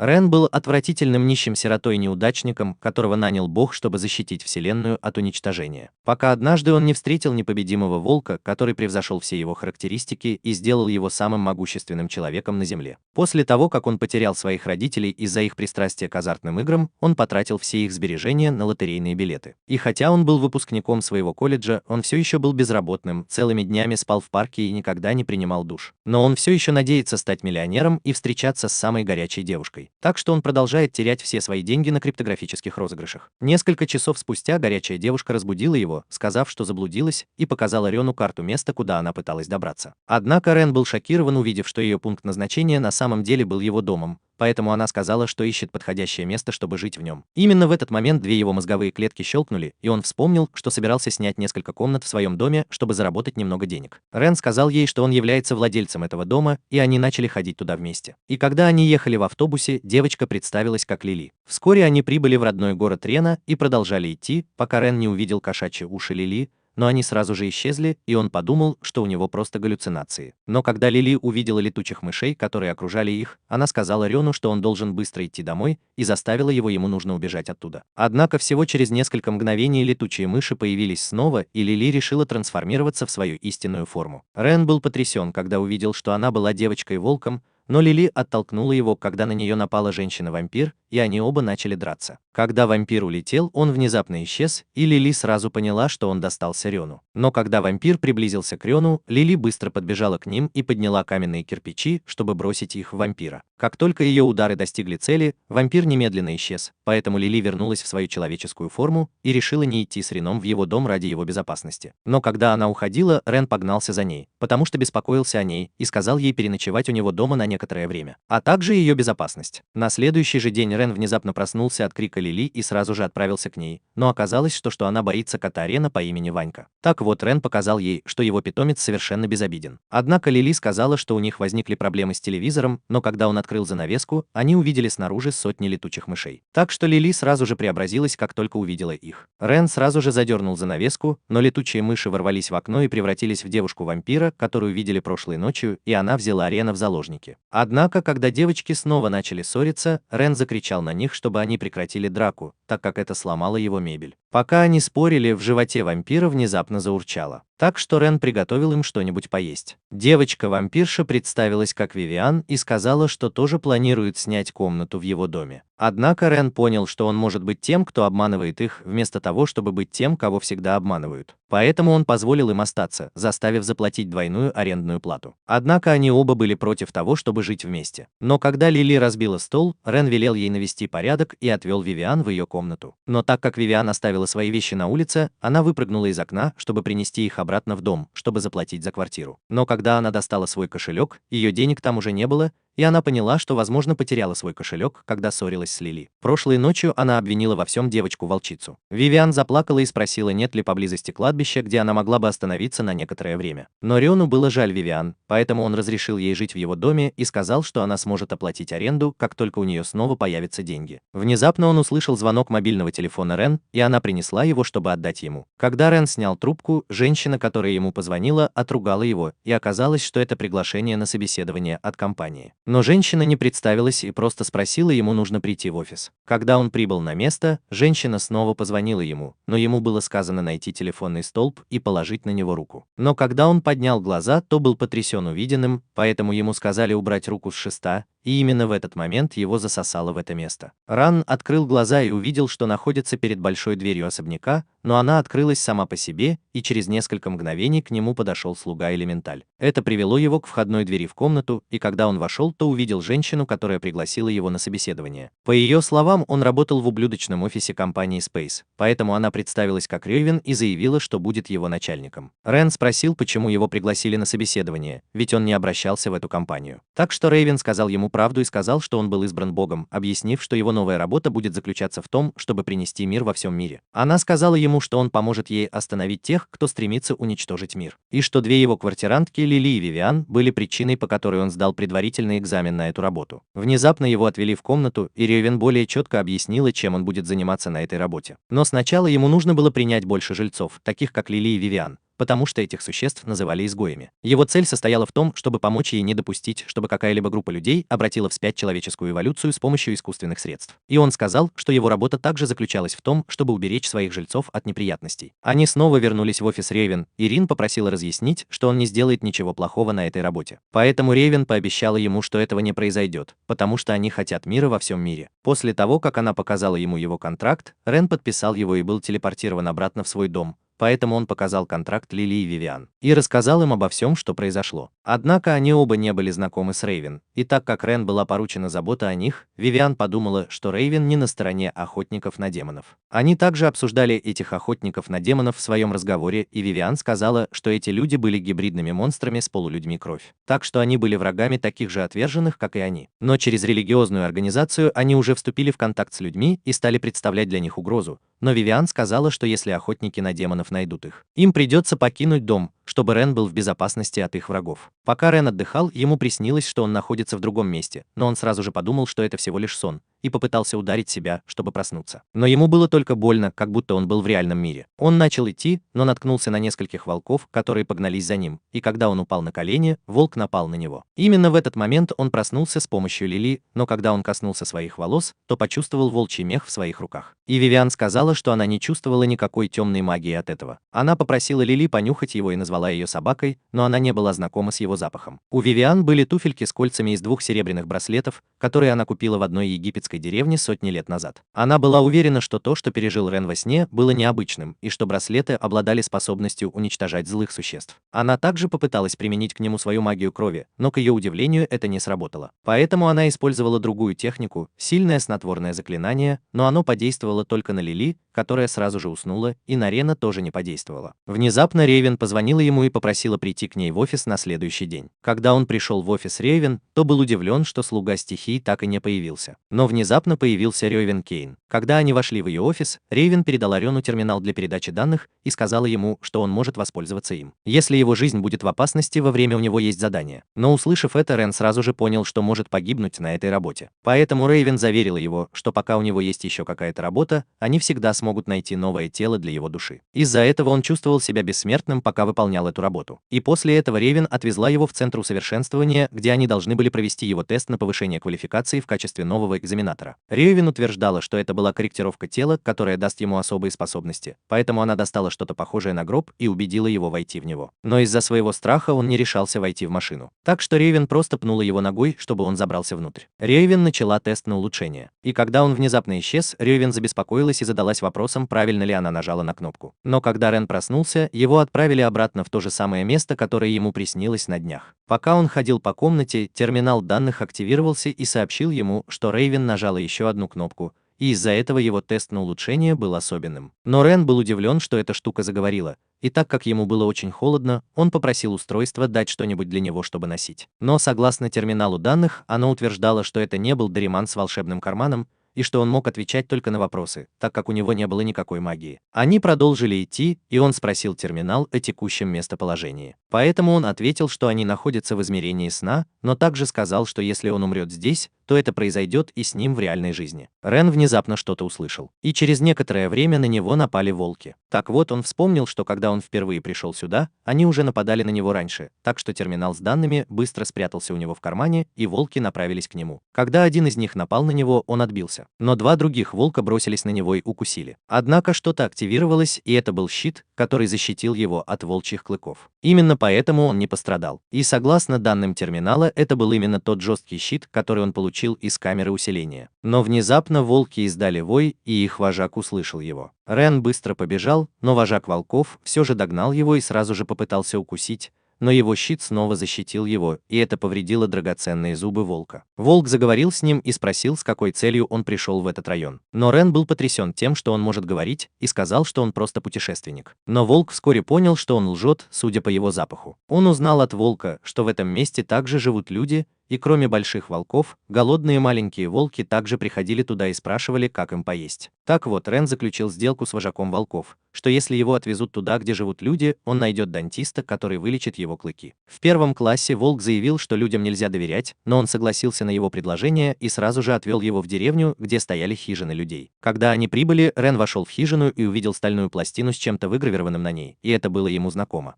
Рен был отвратительным нищим сиротой-неудачником, которого нанял Бог, чтобы защитить Вселенную от уничтожения. Пока однажды он не встретил непобедимого волка, который превзошел все его характеристики и сделал его самым могущественным человеком на Земле. После того, как он потерял своих родителей из-за их пристрастия к азартным играм, он потратил все их сбережения на лотерейные билеты. И хотя он был выпускником своего колледжа, он все еще был безработным, целыми днями спал в парке и никогда не принимал душ. Но он все еще надеется стать миллионером и встречаться с самой горячей девушкой. Так что он продолжает терять все свои деньги на криптографических розыгрышах. Несколько часов спустя горячая девушка разбудила его, сказав, что заблудилась, и показала Рену карту места, куда она пыталась добраться. Однако Рен был шокирован, увидев, что ее пункт назначения на самом деле был его домом, поэтому она сказала, что ищет подходящее место, чтобы жить в нем. Именно в этот момент две его мозговые клетки щелкнули, и он вспомнил, что собирался снять несколько комнат в своем доме, чтобы заработать немного денег. Рен сказал ей, что он является владельцем этого дома, и они начали ходить туда вместе. И когда они ехали в автобусе, девочка представилась как Лили. Вскоре они прибыли в родной город Рена и продолжали идти, пока Рен не увидел кошачьи уши Лили, но они сразу же исчезли, и он подумал, что у него просто галлюцинации. Но когда Лили увидела летучих мышей, которые окружали их, она сказала Рену, что он должен быстро идти домой, и заставила его, ему нужно убежать оттуда. Однако всего через несколько мгновений летучие мыши появились снова, и Лили решила трансформироваться в свою истинную форму. Рен был потрясен, когда увидел, что она была девочкой-волком, но Лили оттолкнула его, когда на нее напала женщина-вампир, и они оба начали драться. Когда вампир улетел, он внезапно исчез, и Лили сразу поняла, что он достался Рену. Но когда вампир приблизился к Рену, Лили быстро подбежала к ним и подняла каменные кирпичи, чтобы бросить их в вампира. Как только ее удары достигли цели, вампир немедленно исчез, поэтому Лили вернулась в свою человеческую форму и решила не идти с Реном в его дом ради его безопасности. Но когда она уходила, Рен погнался за ней, потому что беспокоился о ней и сказал ей переночевать у него дома на некоторое время, а также ее безопасность. На следующий же день Рен внезапно проснулся от крика Лили и сразу же отправился к ней, но оказалось, что она боится кота Рена по имени Ванька. Так вот, Рен показал ей, что его питомец совершенно безобиден. Однако Лили сказала, что у них возникли проблемы с телевизором, но когда он открыл занавеску, они увидели снаружи сотни летучих мышей. Так что Лили сразу же преобразилась, как только увидела их. Рен сразу же задернул занавеску, но летучие мыши ворвались в окно и превратились в девушку-вампира, которую видели прошлой ночью, и она взяла Рена в заложники. Однако, когда девочки снова начали ссориться, Рен закричал на них, чтобы они прекратили драку, так как это сломало его мебель. Пока они спорили, в животе вампира внезапно заурчало. Так что Рен приготовил им что-нибудь поесть. Девочка-вампирша представилась как Вивиан и сказала, что тоже планирует снять комнату в его доме. Однако Рен понял, что он может быть тем, кто обманывает их, вместо того, чтобы быть тем, кого всегда обманывают. Поэтому он позволил им остаться, заставив заплатить двойную арендную плату. Однако они оба были против того, чтобы жить вместе. Но когда Лили разбила стол, Рен велел ей навести порядок и отвел Вивиан в ее комнату. Но так как Вивиан оставила свои вещи на улице, она выпрыгнула из окна, чтобы принести их обратно в дом, чтобы заплатить за квартиру. Но когда она достала свой кошелек, ее денег там уже не было, и она поняла, что, возможно, потеряла свой кошелек, когда ссорилась с Лили. Прошлой ночью она обвинила во всем девочку-волчицу. Вивиан заплакала и спросила, нет ли поблизости кладбища, где она могла бы остановиться на некоторое время. Но Рену было жаль Вивиан, поэтому он разрешил ей жить в его доме и сказал, что она сможет оплатить аренду, как только у нее снова появятся деньги. Внезапно он услышал звонок мобильного телефона Рен, и она принесла его, чтобы отдать ему. Когда Рен снял трубку, женщина, которая ему позвонила, отругала его, и оказалось, что это приглашение на собеседование от компании. Но женщина не представилась и просто спросила, ему нужно прийти в офис. Когда он прибыл на место, женщина снова позвонила ему, но ему было сказано найти телефонный столб и положить на него руку. Но когда он поднял глаза, то был потрясен увиденным, поэтому ему сказали убрать руку с шеста, и именно в этот момент его засосало в это место. Ран открыл глаза и увидел, что находится перед большой дверью особняка, но она открылась сама по себе, и через несколько мгновений к нему подошел слуга-элементаль. Это привело его к входной двери в комнату, и когда он вошел, то увидел женщину, которая пригласила его на собеседование. По ее словам, он работал в ублюдочном офисе компании Space, поэтому она представилась как Рейвен и заявила, что будет его начальником. Рен спросил, почему его пригласили на собеседование, ведь он не обращался в эту компанию. Так что Рейвен сказал ему правду и сказал, что он был избран Богом, объяснив, что его новая работа будет заключаться в том, чтобы принести мир во всем мире. Она сказала ему, что он поможет ей остановить тех, кто стремится уничтожить мир, и что две его квартирантки, Лили и Вивиан, были причиной, по которой он сдал предварительный экзамен на эту работу. Внезапно его отвели в комнату, и Рейвен более четко объяснила, чем он будет заниматься на этой работе. Но сначала ему нужно было принять больше жильцов, таких как Лили и Вивиан, потому что этих существ называли изгоями. Его цель состояла в том, чтобы помочь ей не допустить, чтобы какая-либо группа людей обратила вспять человеческую эволюцию с помощью искусственных средств. И он сказал, что его работа также заключалась в том, чтобы уберечь своих жильцов от неприятностей. Они снова вернулись в офис Рейвен, и Рин попросила разъяснить, что он не сделает ничего плохого на этой работе. Поэтому Рейвен пообещала ему, что этого не произойдет, потому что они хотят мира во всем мире. После того, как она показала ему его контракт, Рен подписал его и был телепортирован обратно в свой дом. Поэтому он показал контракт Лили и Вивиан и рассказал им обо всем, что произошло. Однако они оба не были знакомы с Рейвен, и так как Рен была поручена забота о них, Вивиан подумала, что Рейвен не на стороне охотников на демонов. Они также обсуждали этих охотников на демонов в своем разговоре, и Вивиан сказала, что эти люди были гибридными монстрами с полулюдьми кровь. Так что они были врагами таких же отверженных, как и они. Но через религиозную организацию они уже вступили в контакт с людьми и стали представлять для них угрозу. Но Вивиан сказала, что если охотники на демонов найдут их, им придется покинуть дом, чтобы Рен был в безопасности от их врагов. Пока Рен отдыхал, ему приснилось, что он находится в другом месте, но он сразу же подумал, что это всего лишь сон, и попытался ударить себя, чтобы проснуться. Но ему было только больно, как будто он был в реальном мире. Он начал идти, но наткнулся на нескольких волков, которые погнались за ним, и когда он упал на колени, волк напал на него. Именно в этот момент он проснулся с помощью Лили, но когда он коснулся своих волос, то почувствовал волчий мех в своих руках. И Вивиан сказала, что она не чувствовала никакой темной магии от этого. Она попросила Лили понюхать его и назвала ее собакой, но она не была знакома с его запахом. У Вивиан были туфельки с кольцами из 2 серебряных браслетов, которые она купила в одной египетской деревне сотни лет назад. Она была уверена, что то, что пережил Рен во сне, было необычным, и что браслеты обладали способностью уничтожать злых существ. Она также попыталась применить к нему свою магию крови, но, к ее удивлению, это не сработало. Поэтому она использовала другую технику, сильное снотворное заклинание, но оно подействовало только на Лили, которая сразу же уснула, и на Рена тоже не подействовало. Внезапно Рейвен позвонила ему и попросила прийти к ней в офис на следующий день. Когда он пришел в офис Рейвен, то был удивлен, что слуга стихий так и не появился. Но внезапно появился Рейвен Кейн. Когда они вошли в ее офис, Рейвен передала Рену терминал для передачи данных и сказала ему, что он может воспользоваться им, если его жизнь будет в опасности во время у него есть задание. Но услышав это, Рен сразу же понял, что может погибнуть на этой работе. Поэтому Рейвен заверила его, что пока у него есть еще какая-то работа, они всегда смогут найти новое тело для его души. Из-за этого он чувствовал себя бессмертным, пока выполнял эту работу. И после этого Рейвен отвезла его в центр усовершенствования, где они должны были провести его тест на повышение квалификации в качестве нового экзаменатора. Рейвен утверждала, что это была корректировка тела, которая даст ему особые способности, поэтому она достала что-то похожее на гроб и убедила его войти в него. Но из-за своего страха он не решался войти в машину. Так что Рейвен просто пнула его ногой, чтобы он забрался внутрь. Рейвен начала тест на улучшение. И когда он внезапно исчез, Рейвен забеспокоилась и задалась вопросом, правильно ли она нажала на кнопку. Но когда Рен проснулся, его отправили обратно в то же самое место, которое ему приснилось на днях. Пока он ходил по комнате, терминал данных активировался и сообщил ему, что Рейвен нажала еще одну кнопку, и из-за этого его тест на улучшение был особенным. Но Рен был удивлен, что эта штука заговорила, и так как ему было очень холодно, он попросил устройство дать что-нибудь для него, чтобы носить. Но согласно терминалу данных, оно утверждало, что это не был Дориман с волшебным карманом, и что он мог отвечать только на вопросы, так как у него не было никакой магии. Они продолжили идти, и он спросил терминал о текущем местоположении. Поэтому он ответил, что они находятся в измерении сна, но также сказал, что если он умрет здесь, то это произойдет и с ним в реальной жизни. Рен внезапно что-то услышал, и через некоторое время на него напали волки. Так вот, он вспомнил, что когда он впервые пришел сюда, они уже нападали на него раньше, так что терминал с данными быстро спрятался у него в кармане, и волки направились к нему. Когда один из них напал на него, он отбился. Но 2 других волка бросились на него и укусили. Однако что-то активировалось, и это был щит, который защитил его от волчьих клыков. Именно поэтому он не пострадал. И согласно данным терминала, это был именно тот жесткий щит, который он получил из камеры усиления. Но внезапно волки издали вой, и их вожак услышал его. Рен быстро побежал, но вожак волков все же догнал его и сразу же попытался укусить, но его щит снова защитил его, и это повредило драгоценные зубы волка. Волк заговорил с ним и спросил, с какой целью он пришел в этот район. Но Рен был потрясен тем, что он может говорить, и сказал, что он просто путешественник. Но волк вскоре понял, что он лжет, судя по его запаху. Он узнал от волка, что в этом месте также живут люди, и кроме больших волков, голодные маленькие волки также приходили туда и спрашивали, как им поесть. Так вот, Рен заключил сделку с вожаком волков, что если его отвезут туда, где живут люди, он найдет дантиста, который вылечит его клыки. В первом классе волк заявил, что людям нельзя доверять, но он согласился на его предложение и сразу же отвел его в деревню, где стояли хижины людей. Когда они прибыли, Рен вошел в хижину и увидел стальную пластину с чем-то выгравированным на ней, и это было ему знакомо.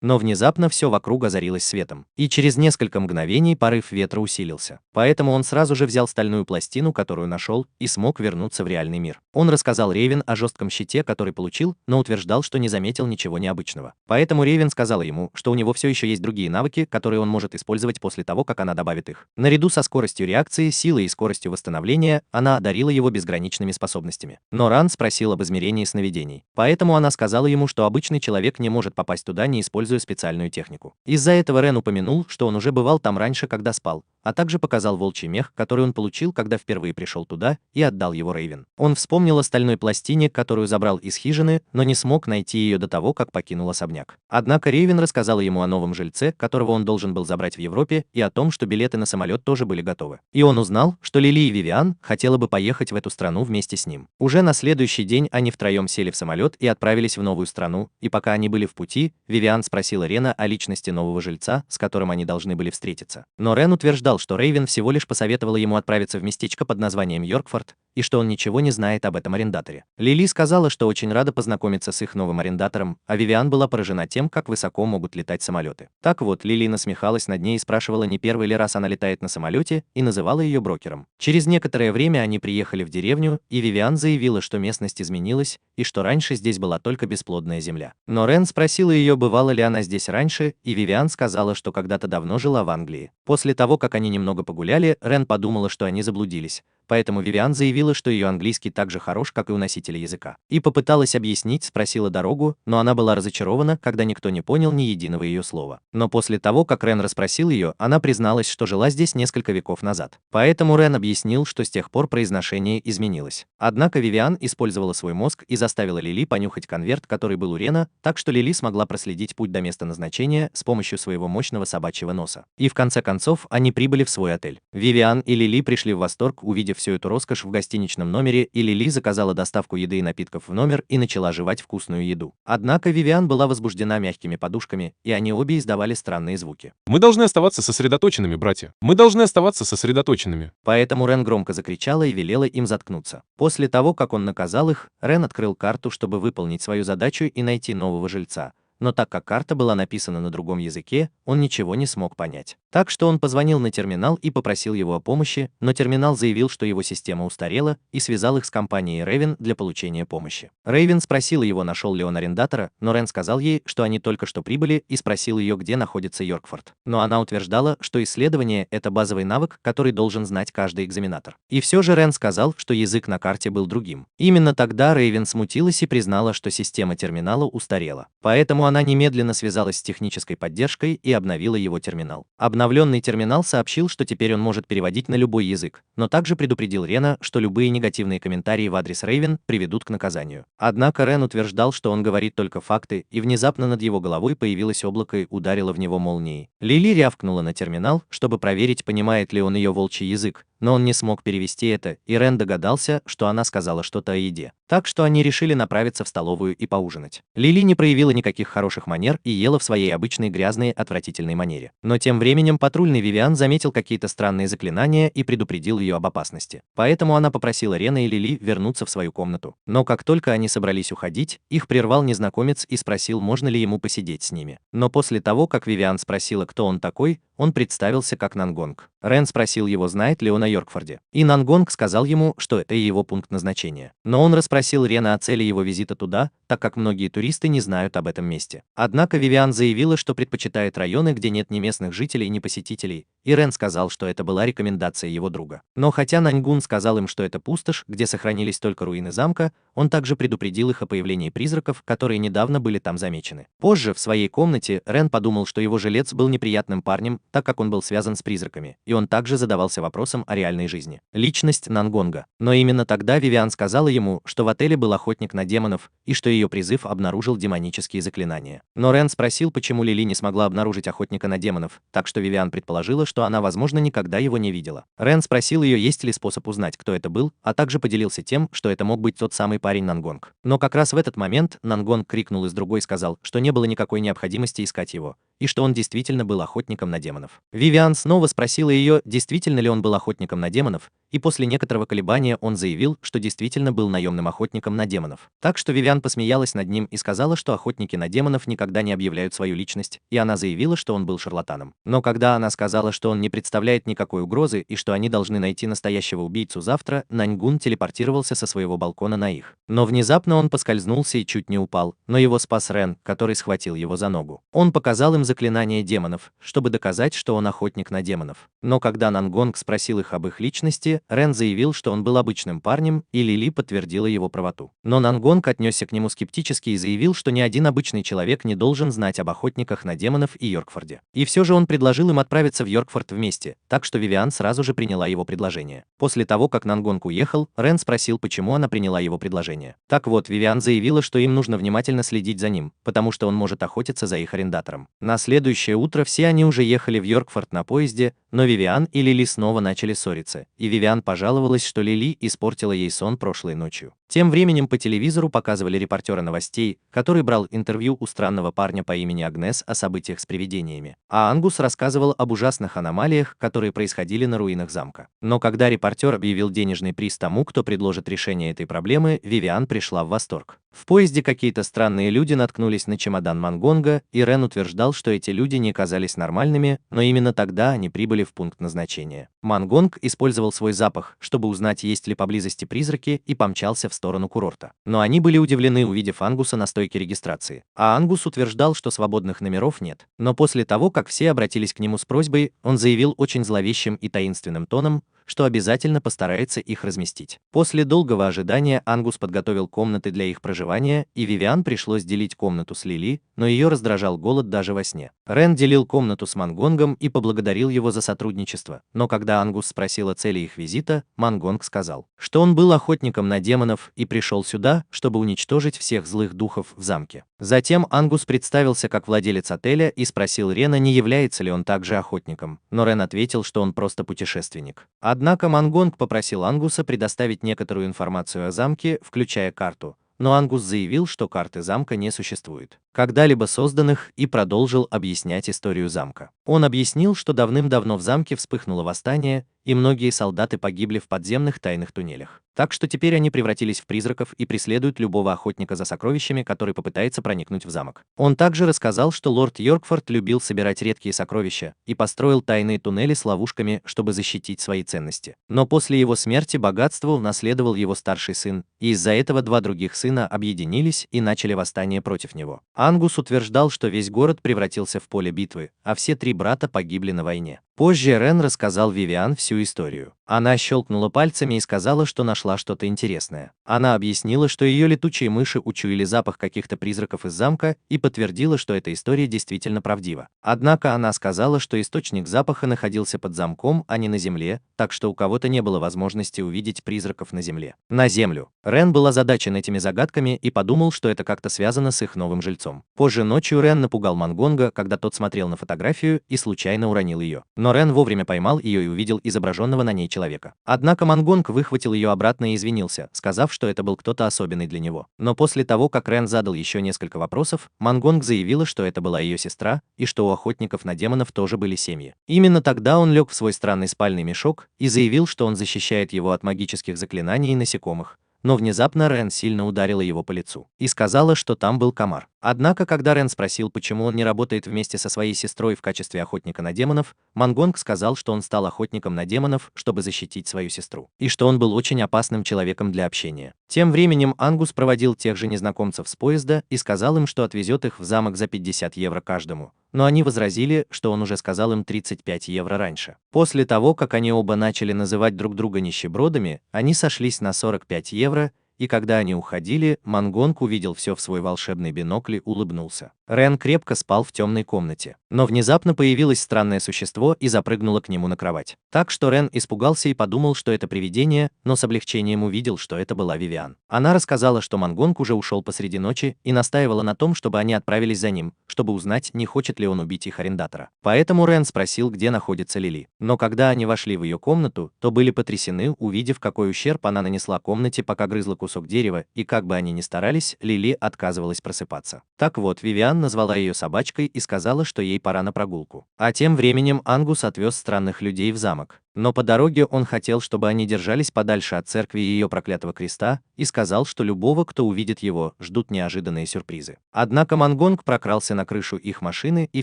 Но внезапно все вокруг озарилось светом, и через несколько мгновений порыв ветра усилился. Поэтому он сразу же взял стальную пластину, которую нашел, и смог вернуться в реальный мир. Он рассказал Рейвен о жестком щите, который получил, но утверждал, что не заметил ничего необычного. Поэтому Рейвен сказала ему, что у него все еще есть другие навыки, которые он может использовать после того, как она добавит их. Наряду со скоростью реакции, силой и скоростью восстановления, она одарила его безграничными способностями. Но Ран спросил об измерении сновидений. Поэтому она сказала ему, что обычный человек не может попасть туда, не используя специальную технику. Из-за этого Рен упомянул, что он уже бывал там раньше, когда спал, а также показал волчий мех, который он получил, когда впервые пришел туда, и отдал его Рейвен. Он вспомнил о стальной пластине, которую забрал из хижины, но не смог найти ее до того, как покинул особняк. Однако Рейвен рассказала ему о новом жильце, которого он должен был забрать в Европе, и о том, что билеты на самолет тоже были готовы. И он узнал, что Лили и Вивиан хотела бы поехать в эту страну вместе с ним. Уже на следующий день они втроем сели в самолет и отправились в новую страну, и пока они были в пути, Вивиан спросила Рена о личности нового жильца, с которым они должны были встретиться. Но Рен утверждал, что Рейвен всего лишь посоветовала ему отправиться в местечко под названием Йоркфорд, и что он ничего не знает об этом арендаторе. Лили сказала, что очень рада познакомиться с их новым арендатором, а Вивиан была поражена тем, как высоко могут летать самолеты. Так вот, Лили насмехалась над ней и спрашивала, не первый ли раз она летает на самолете, и называла ее брокером. Через некоторое время они приехали в деревню, и Вивиан заявила, что местность изменилась, и что раньше здесь была только бесплодная земля. Но Рен спросила ее, бывала ли она здесь раньше, и Вивиан сказала, что когда-то давно жила в Англии. После того, как они немного погуляли, Рен подумала, что они заблудились. Поэтому Вивиан заявила, что ее английский так же хорош, как и у носителя языка. И попыталась объяснить, спросила дорогу, но она была разочарована, когда никто не понял ни единого ее слова. Но после того, как Рен расспросил ее, она призналась, что жила здесь несколько веков назад. Поэтому Рен объяснил, что с тех пор произношение изменилось. Однако Вивиан использовала свой мозг и заставила Лили понюхать конверт, который был у Рена, так что Лили смогла проследить путь до места назначения с помощью своего мощного собачьего носа. И в конце концов, они прибыли в свой отель. Вивиан и Лили пришли в восторг, увидев всю эту роскошь в гостиничном номере, и Лили заказала доставку еды и напитков в номер и начала жевать вкусную еду. Однако Вивиан была возбуждена мягкими подушками, и они обе издавали странные звуки. Мы должны оставаться сосредоточенными, братья. Мы должны оставаться сосредоточенными. Поэтому Рен громко закричала и велела им заткнуться. После того, как он наказал их, Рен открыл карту, чтобы выполнить свою задачу и найти нового жильца. Но так как карта была написана на другом языке, он ничего не смог понять. Так что он позвонил на терминал и попросил его о помощи, но терминал заявил, что его система устарела, и связал их с компанией Рейвен для получения помощи. Рейвен спросила его, нашел ли он арендатора, но Рен сказал ей, что они только что прибыли, и спросил ее, где находится Йоркфорд. Но она утверждала, что исследование – это базовый навык, который должен знать каждый экзаменатор. И все же Рен сказал, что язык на карте был другим. Именно тогда Рейвен смутилась и признала, что система терминала устарела. Поэтому она немедленно связалась с технической поддержкой и обновила его терминал. Обновленный терминал сообщил, что теперь он может переводить на любой язык, но также предупредил Рена, что любые негативные комментарии в адрес Рейвен приведут к наказанию. Однако Рен утверждал, что он говорит только факты, и внезапно над его головой появилось облако и ударило в него молнией. Лили рявкнула на терминал, чтобы проверить, понимает ли он ее волчий язык, но он не смог перевести это, и Рен догадался, что она сказала что-то о еде. Так что они решили направиться в столовую и поужинать. Лили не проявила никаких хороших манер и ела в своей обычной грязной, отвратительной манере. Но тем временем патрульный Вивиан заметил какие-то странные заклинания и предупредил ее об опасности. Поэтому она попросила Рена и Лили вернуться в свою комнату. Но как только они собрались уходить, их прервал незнакомец и спросил, можно ли ему посидеть с ними. Но после того, как Вивиан спросила, кто он такой, он представился как Нангонг. Рен спросил его, знает ли он о Йоркфорде. И Нангонг сказал ему, что это и его пункт назначения. Но он расспросил Рена о цели его визита туда, так как многие туристы не знают об этом месте. Однако Вивиан заявила, что предпочитает районы, где нет ни местных жителей, ни посетителей, и Рен сказал, что это была рекомендация его друга. Но хотя Нангун сказал им, что это пустошь, где сохранились только руины замка, он также предупредил их о появлении призраков, которые недавно были там замечены. Позже, в своей комнате, Рен подумал, что его жилец был неприятным парнем, так как он был связан с призраками, и он также задавался вопросом о реальной жизни. Личность Нангонга. Но именно тогда Вивиан сказала ему, что в отеле был охотник на демонов, и что ее ее призыв обнаружил демонические заклинания. Но Рен спросил, почему Лили не смогла обнаружить охотника на демонов, так что Вивиан предположила, что она, возможно, никогда его не видела. Рен спросил ее, есть ли способ узнать, кто это был, а также поделился тем, что это мог быть тот самый парень Нангонг. Но как раз в этот момент Нангонг крикнул из другой и сказал, что не было никакой необходимости искать его, и что он действительно был охотником на демонов. Вивиан снова спросила ее, действительно ли он был охотником на демонов, и после некоторого колебания он заявил, что действительно был наемным охотником на демонов. Так что Вивиан посмеялась над ним и сказала, что охотники на демонов никогда не объявляют свою личность, и она заявила, что он был шарлатаном. Но когда она сказала, что он не представляет никакой угрозы и что они должны найти настоящего убийцу завтра, Наньгун телепортировался со своего балкона на их. Но внезапно он поскользнулся и чуть не упал, но его спас Рен, который схватил его за ногу. Он показал им заклинание демонов, чтобы доказать, что он охотник на демонов. Но когда Нангонг спросил их об их личности, Рен заявил, что он был обычным парнем, и Лили подтвердила его правоту. Но Нангонг отнесся к нему скептически и заявил, что ни один обычный человек не должен знать об охотниках на демонов и Йоркфорде. И все же он предложил им отправиться в Йоркфорд вместе, так что Вивиан сразу же приняла его предложение. После того, как Нангонг уехал, Рен спросил, почему она приняла его предложение. Так вот, Вивиан заявила, что им нужно внимательно следить за ним, потому что он может охотиться за их арендатором. На следующее утро все они уже ехали в Йоркфорд на поезде, но Вивиан и Лили снова начали ссориться, и Вивиан пожаловалась, что Лили испортила ей сон прошлой ночью. Тем временем по телевизору показывали репортера новостей, который брал интервью у странного парня по имени Агнес о событиях с привидениями, а Ангус рассказывал об ужасных аномалиях, которые происходили на руинах замка. Но когда репортер объявил денежный приз тому, кто предложит решение этой проблемы, Вивиан пришла в восторг. В поезде какие-то странные люди наткнулись на чемодан Мангонга, и Рен утверждал, что эти люди не казались нормальными, но именно тогда они прибыли в пункт назначения. Мангонг использовал свой запах, чтобы узнать, есть ли поблизости призраки, и помчался в сторону курорта. Но они были удивлены, увидев Ангуса на стойке регистрации. А Ангус утверждал, что свободных номеров нет. Но после того, как все обратились к нему с просьбой, он заявил очень зловещим и таинственным тоном, что обязательно постарается их разместить. После долгого ожидания Ангус подготовил комнаты для их проживания, и Вивиан пришлось делить комнату с Лили, но ее раздражал голод даже во сне. Рен делил комнату с Мангонгом и поблагодарил его за сотрудничество, но когда Ангус спросил о цели их визита, Мангонг сказал, что он был охотником на демонов и пришел сюда, чтобы уничтожить всех злых духов в замке. Затем Ангус представился как владелец отеля и спросил Рена, не является ли он также охотником, но Рен ответил, что он просто путешественник. Однако Мангонг попросил Ангуса предоставить некоторую информацию о замке, включая карту, но Ангус заявил, что карты замка не существует, когда-либо созданных, и продолжил объяснять историю замка. Он объяснил, что давным-давно в замке вспыхнуло восстание, и многие солдаты погибли в подземных тайных туннелях. Так что теперь они превратились в призраков и преследуют любого охотника за сокровищами, который попытается проникнуть в замок. Он также рассказал, что лорд Йоркфорд любил собирать редкие сокровища и построил тайные туннели с ловушками, чтобы защитить свои ценности. Но после его смерти богатство унаследовал его старший сын, и из-за этого два других сына объединились и начали восстание против него. Ангус утверждал, что весь город превратился в поле битвы, а все три брата погибли на войне. Позже Рен рассказал Вивиан всю историю. Она щелкнула пальцами и сказала, что нашла что-то интересное. Она объяснила, что ее летучие мыши учуяли запах каких-то призраков из замка, и подтвердила, что эта история действительно правдива. Однако она сказала, что источник запаха находился под замком, а не на земле, так что у кого-то не было возможности увидеть призраков на земле. На землю. Рен был озадачен этими загадками и подумал, что это как-то связано с их новым жильцом. Позже ночью Рен напугал Мангонга, когда тот смотрел на фотографию и случайно уронил ее. Но Рен вовремя поймал ее и увидел изображенного на ней человека. Однако Мангонг выхватил ее обратно и извинился, сказав, что это был кто-то особенный для него. Но после того, как Рен задал еще несколько вопросов, Мангонг заявила, что это была ее сестра, и что у охотников на демонов тоже были семьи. Именно тогда он лег в свой странный спальный мешок и заявил, что он защищает его от магических заклинаний и насекомых. Но внезапно Рен сильно ударила его по лицу и сказала, что там был комар. Однако, когда Рен спросил, почему он не работает вместе со своей сестрой в качестве охотника на демонов, Мангонг сказал, что он стал охотником на демонов, чтобы защитить свою сестру, и что он был очень опасным человеком для общения. Тем временем Ангус проводил тех же незнакомцев с поезда и сказал им, что отвезет их в замок за 50 евро каждому. Но они возразили, что он уже сказал им 35 евро раньше. После того, как они оба начали называть друг друга нищебродами, они сошлись на 45 евро, и когда они уходили, Мангонг увидел все в свой волшебный бинокль и улыбнулся. Рен крепко спал в темной комнате, но внезапно появилось странное существо и запрыгнуло к нему на кровать. Так что Рен испугался и подумал, что это привидение, но с облегчением увидел, что это была Вивиан. Она рассказала, что Мангонг уже ушел посреди ночи и настаивала на том, чтобы они отправились за ним, чтобы узнать, не хочет ли он убить их арендатора. Поэтому Рен спросил, где находится Лили. Но когда они вошли в ее комнату, то были потрясены, увидев, какой ущерб она нанесла комнате, пока грызла кусок дерева, и как бы они ни старались, Лили отказывалась просыпаться. Так вот, Вивиан назвала ее собачкой и сказала, что ей пора на прогулку. А тем временем Ангус отвез странных людей в замок. Но по дороге он хотел, чтобы они держались подальше от церкви и ее проклятого креста, и сказал, что любого, кто увидит его, ждут неожиданные сюрпризы. Однако Мангонг прокрался на крышу их машины и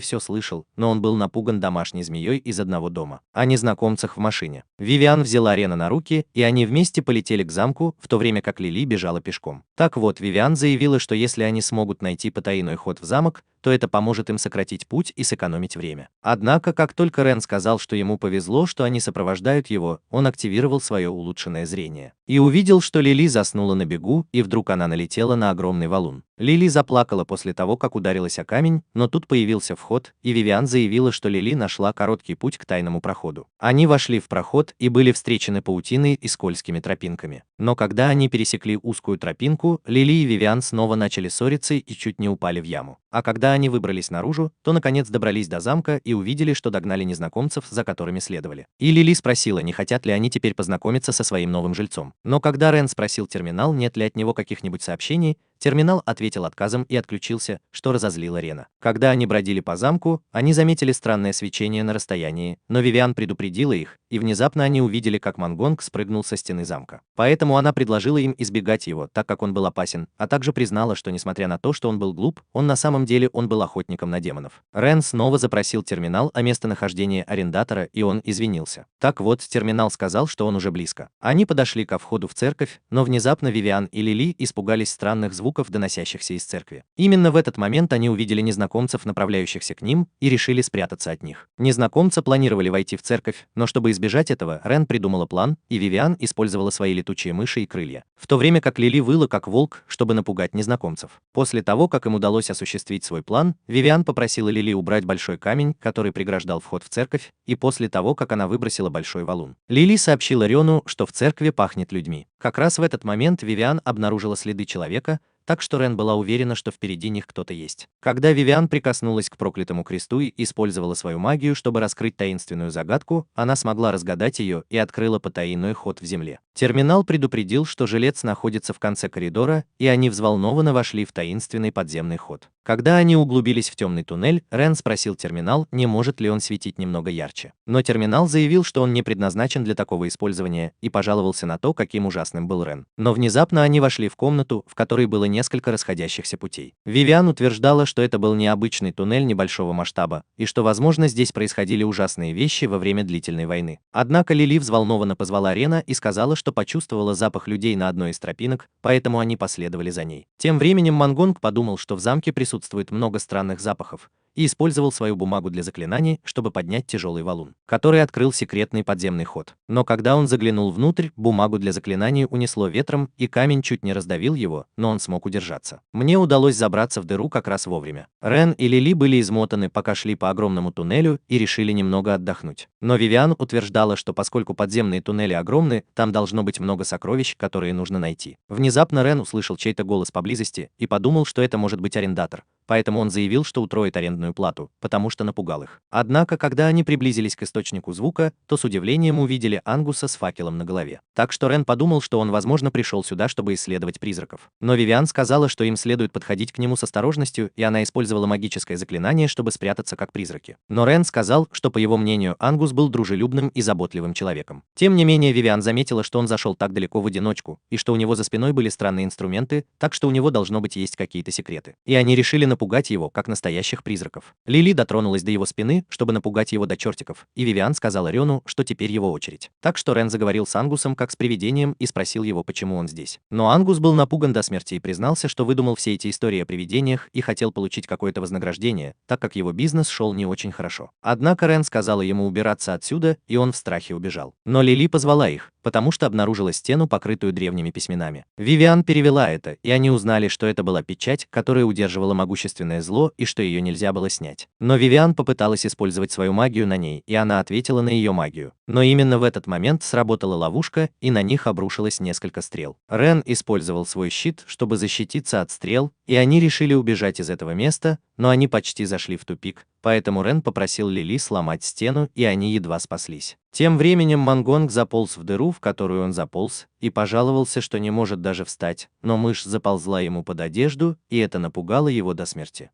все слышал, но он был напуган домашней змеей из одного дома, о незнакомцах в машине. Вивиан взяла Рена на руки, и они вместе полетели к замку, в то время как Лили бежала пешком. Так вот, Вивиан заявила, что если они смогут найти потайной ход в замок, то это поможет им сократить путь и сэкономить время. Однако, как только Рен сказал, что ему повезло, что они сопровождают его, он активировал свое улучшенное зрение и увидел, что Лили заснула на бегу, и вдруг она налетела на огромный валун. Лили заплакала после того, как ударилась о камень, но тут появился вход, и Вивиан заявила, что Лили нашла короткий путь к тайному проходу. Они вошли в проход и были встречены паутиной и скользкими тропинками. Но когда они пересекли узкую тропинку, Лили и Вивиан снова начали ссориться и чуть не упали в яму. А когда они выбрались наружу, то наконец добрались до замка и увидели, что догнали незнакомцев, за которыми следовали. И Лили спросила, не хотят ли они теперь познакомиться со своим новым жильцом. Но когда Рен спросил терминал, нет ли от него каких-нибудь сообщений, терминал ответил отказом и отключился, что разозлило Рена. Когда они бродили по замку, они заметили странное свечение на расстоянии, но Вивиан предупредила их, и внезапно они увидели, как Мангонг спрыгнул со стены замка. Поэтому она предложила им избегать его, так как он был опасен, а также признала, что несмотря на то, что он был глуп, он на самом деле был охотником на демонов. Рен снова запросил терминал о местонахождении арендатора, и он извинился. Так вот, терминал сказал, что он уже близко. Они подошли ко входу в церковь, но внезапно Вивиан и Лили испугались странных звуков, доносящихся из церкви. Именно в этот момент они увидели незнакомцев, направляющихся к ним, и решили спрятаться от них. Незнакомцы планировали войти в церковь, но чтобы избежать этого, Рен придумала план, и Вивиан использовала свои летучие мыши и крылья, в то время как Лили выла как волк, чтобы напугать незнакомцев. После того, как им удалось осуществить свой план, Вивиан попросила Лили убрать большой камень, который преграждал вход в церковь, и после того, как она выбросила большой валун, Лили сообщила Рену, что в церкви пахнет людьми. Как раз в этот момент Вивиан обнаружила следы человека, так что Рен была уверена, что впереди них кто-то есть. Когда Вивиан прикоснулась к проклятому кресту и использовала свою магию, чтобы раскрыть таинственную загадку, она смогла разгадать ее и открыла потайной ход в земле. Терминал предупредил, что жилец находится в конце коридора, и они взволнованно вошли в таинственный подземный ход. Когда они углубились в темный туннель, Рен спросил терминал, не может ли он светить немного ярче. Но терминал заявил, что он не предназначен для такого использования, и пожаловался на то, каким ужасным был Рен. Но внезапно они вошли в комнату, в которой было несколько расходящихся путей. Вивиан утверждала, что это был необычный туннель небольшого масштаба, и что, возможно, здесь происходили ужасные вещи во время длительной войны. Однако Лили взволнованно позвала Рена и сказала, что почувствовала запах людей на одной из тропинок, поэтому они последовали за ней. Тем временем Мангонг подумал, что в замке присутствует много странных запахов, и использовал свою бумагу для заклинаний, чтобы поднять тяжелый валун, который открыл секретный подземный ход. Но когда он заглянул внутрь, бумагу для заклинаний унесло ветром, и камень чуть не раздавил его, но он смог удержаться. Мне удалось забраться в дыру как раз вовремя. Рен и Лили были измотаны, пока шли по огромному туннелю, и решили немного отдохнуть. Но Вивиан утверждала, что поскольку подземные туннели огромны, там должно быть много сокровищ, которые нужно найти. Внезапно Рен услышал чей-то голос поблизости и подумал, что это может быть арендатор. Поэтому он заявил, что утроит арендную плату, потому что напугал их. Однако, когда они приблизились к источнику звука, то с удивлением увидели Ангуса с факелом на голове. Так что Рен подумал, что он, возможно, пришел сюда, чтобы исследовать призраков. Но Вивиан сказала, что им следует подходить к нему с осторожностью, и она использовала магическое заклинание, чтобы спрятаться как призраки. Но Рен сказал, что, по его мнению, Ангус был дружелюбным и заботливым человеком. Тем не менее, Вивиан заметила, что он зашел так далеко в одиночку, и что у него за спиной были странные инструменты, так что у него должно быть есть какие-то секреты. И они решили напугать его, как настоящих призраков. Лили дотронулась до его спины, чтобы напугать его до чертиков, и Вивиан сказала Рену, что теперь его очередь. Так что Рен заговорил с Ангусом как с привидением и спросил его, почему он здесь. Но Ангус был напуган до смерти и признался, что выдумал все эти истории о привидениях и хотел получить какое-то вознаграждение, так как его бизнес шел не очень хорошо. Однако Рен сказала ему убираться отсюда, и он в страхе убежал. Но Лили позвала их, потому что обнаружила стену, покрытую древними письменами. Вивиан перевела это, и они узнали, что это была печать, которая удерживала могущественное зло и что ее нельзя было снять. Но Вивиан попыталась использовать свою магию на ней, и она ответила на ее магию. Но именно в этот момент сработала ловушка, и на них обрушилось несколько стрел. Рен использовал свой щит, чтобы защититься от стрел, и они решили убежать из этого места, но они почти зашли в тупик, поэтому Рен попросил Лили сломать стену, и они едва спаслись. Тем временем Мангонг заполз в дыру, в которую он заполз, и пожаловался, что не может даже встать, но мышь заползла ему под одежду, и это напугало его до смерти.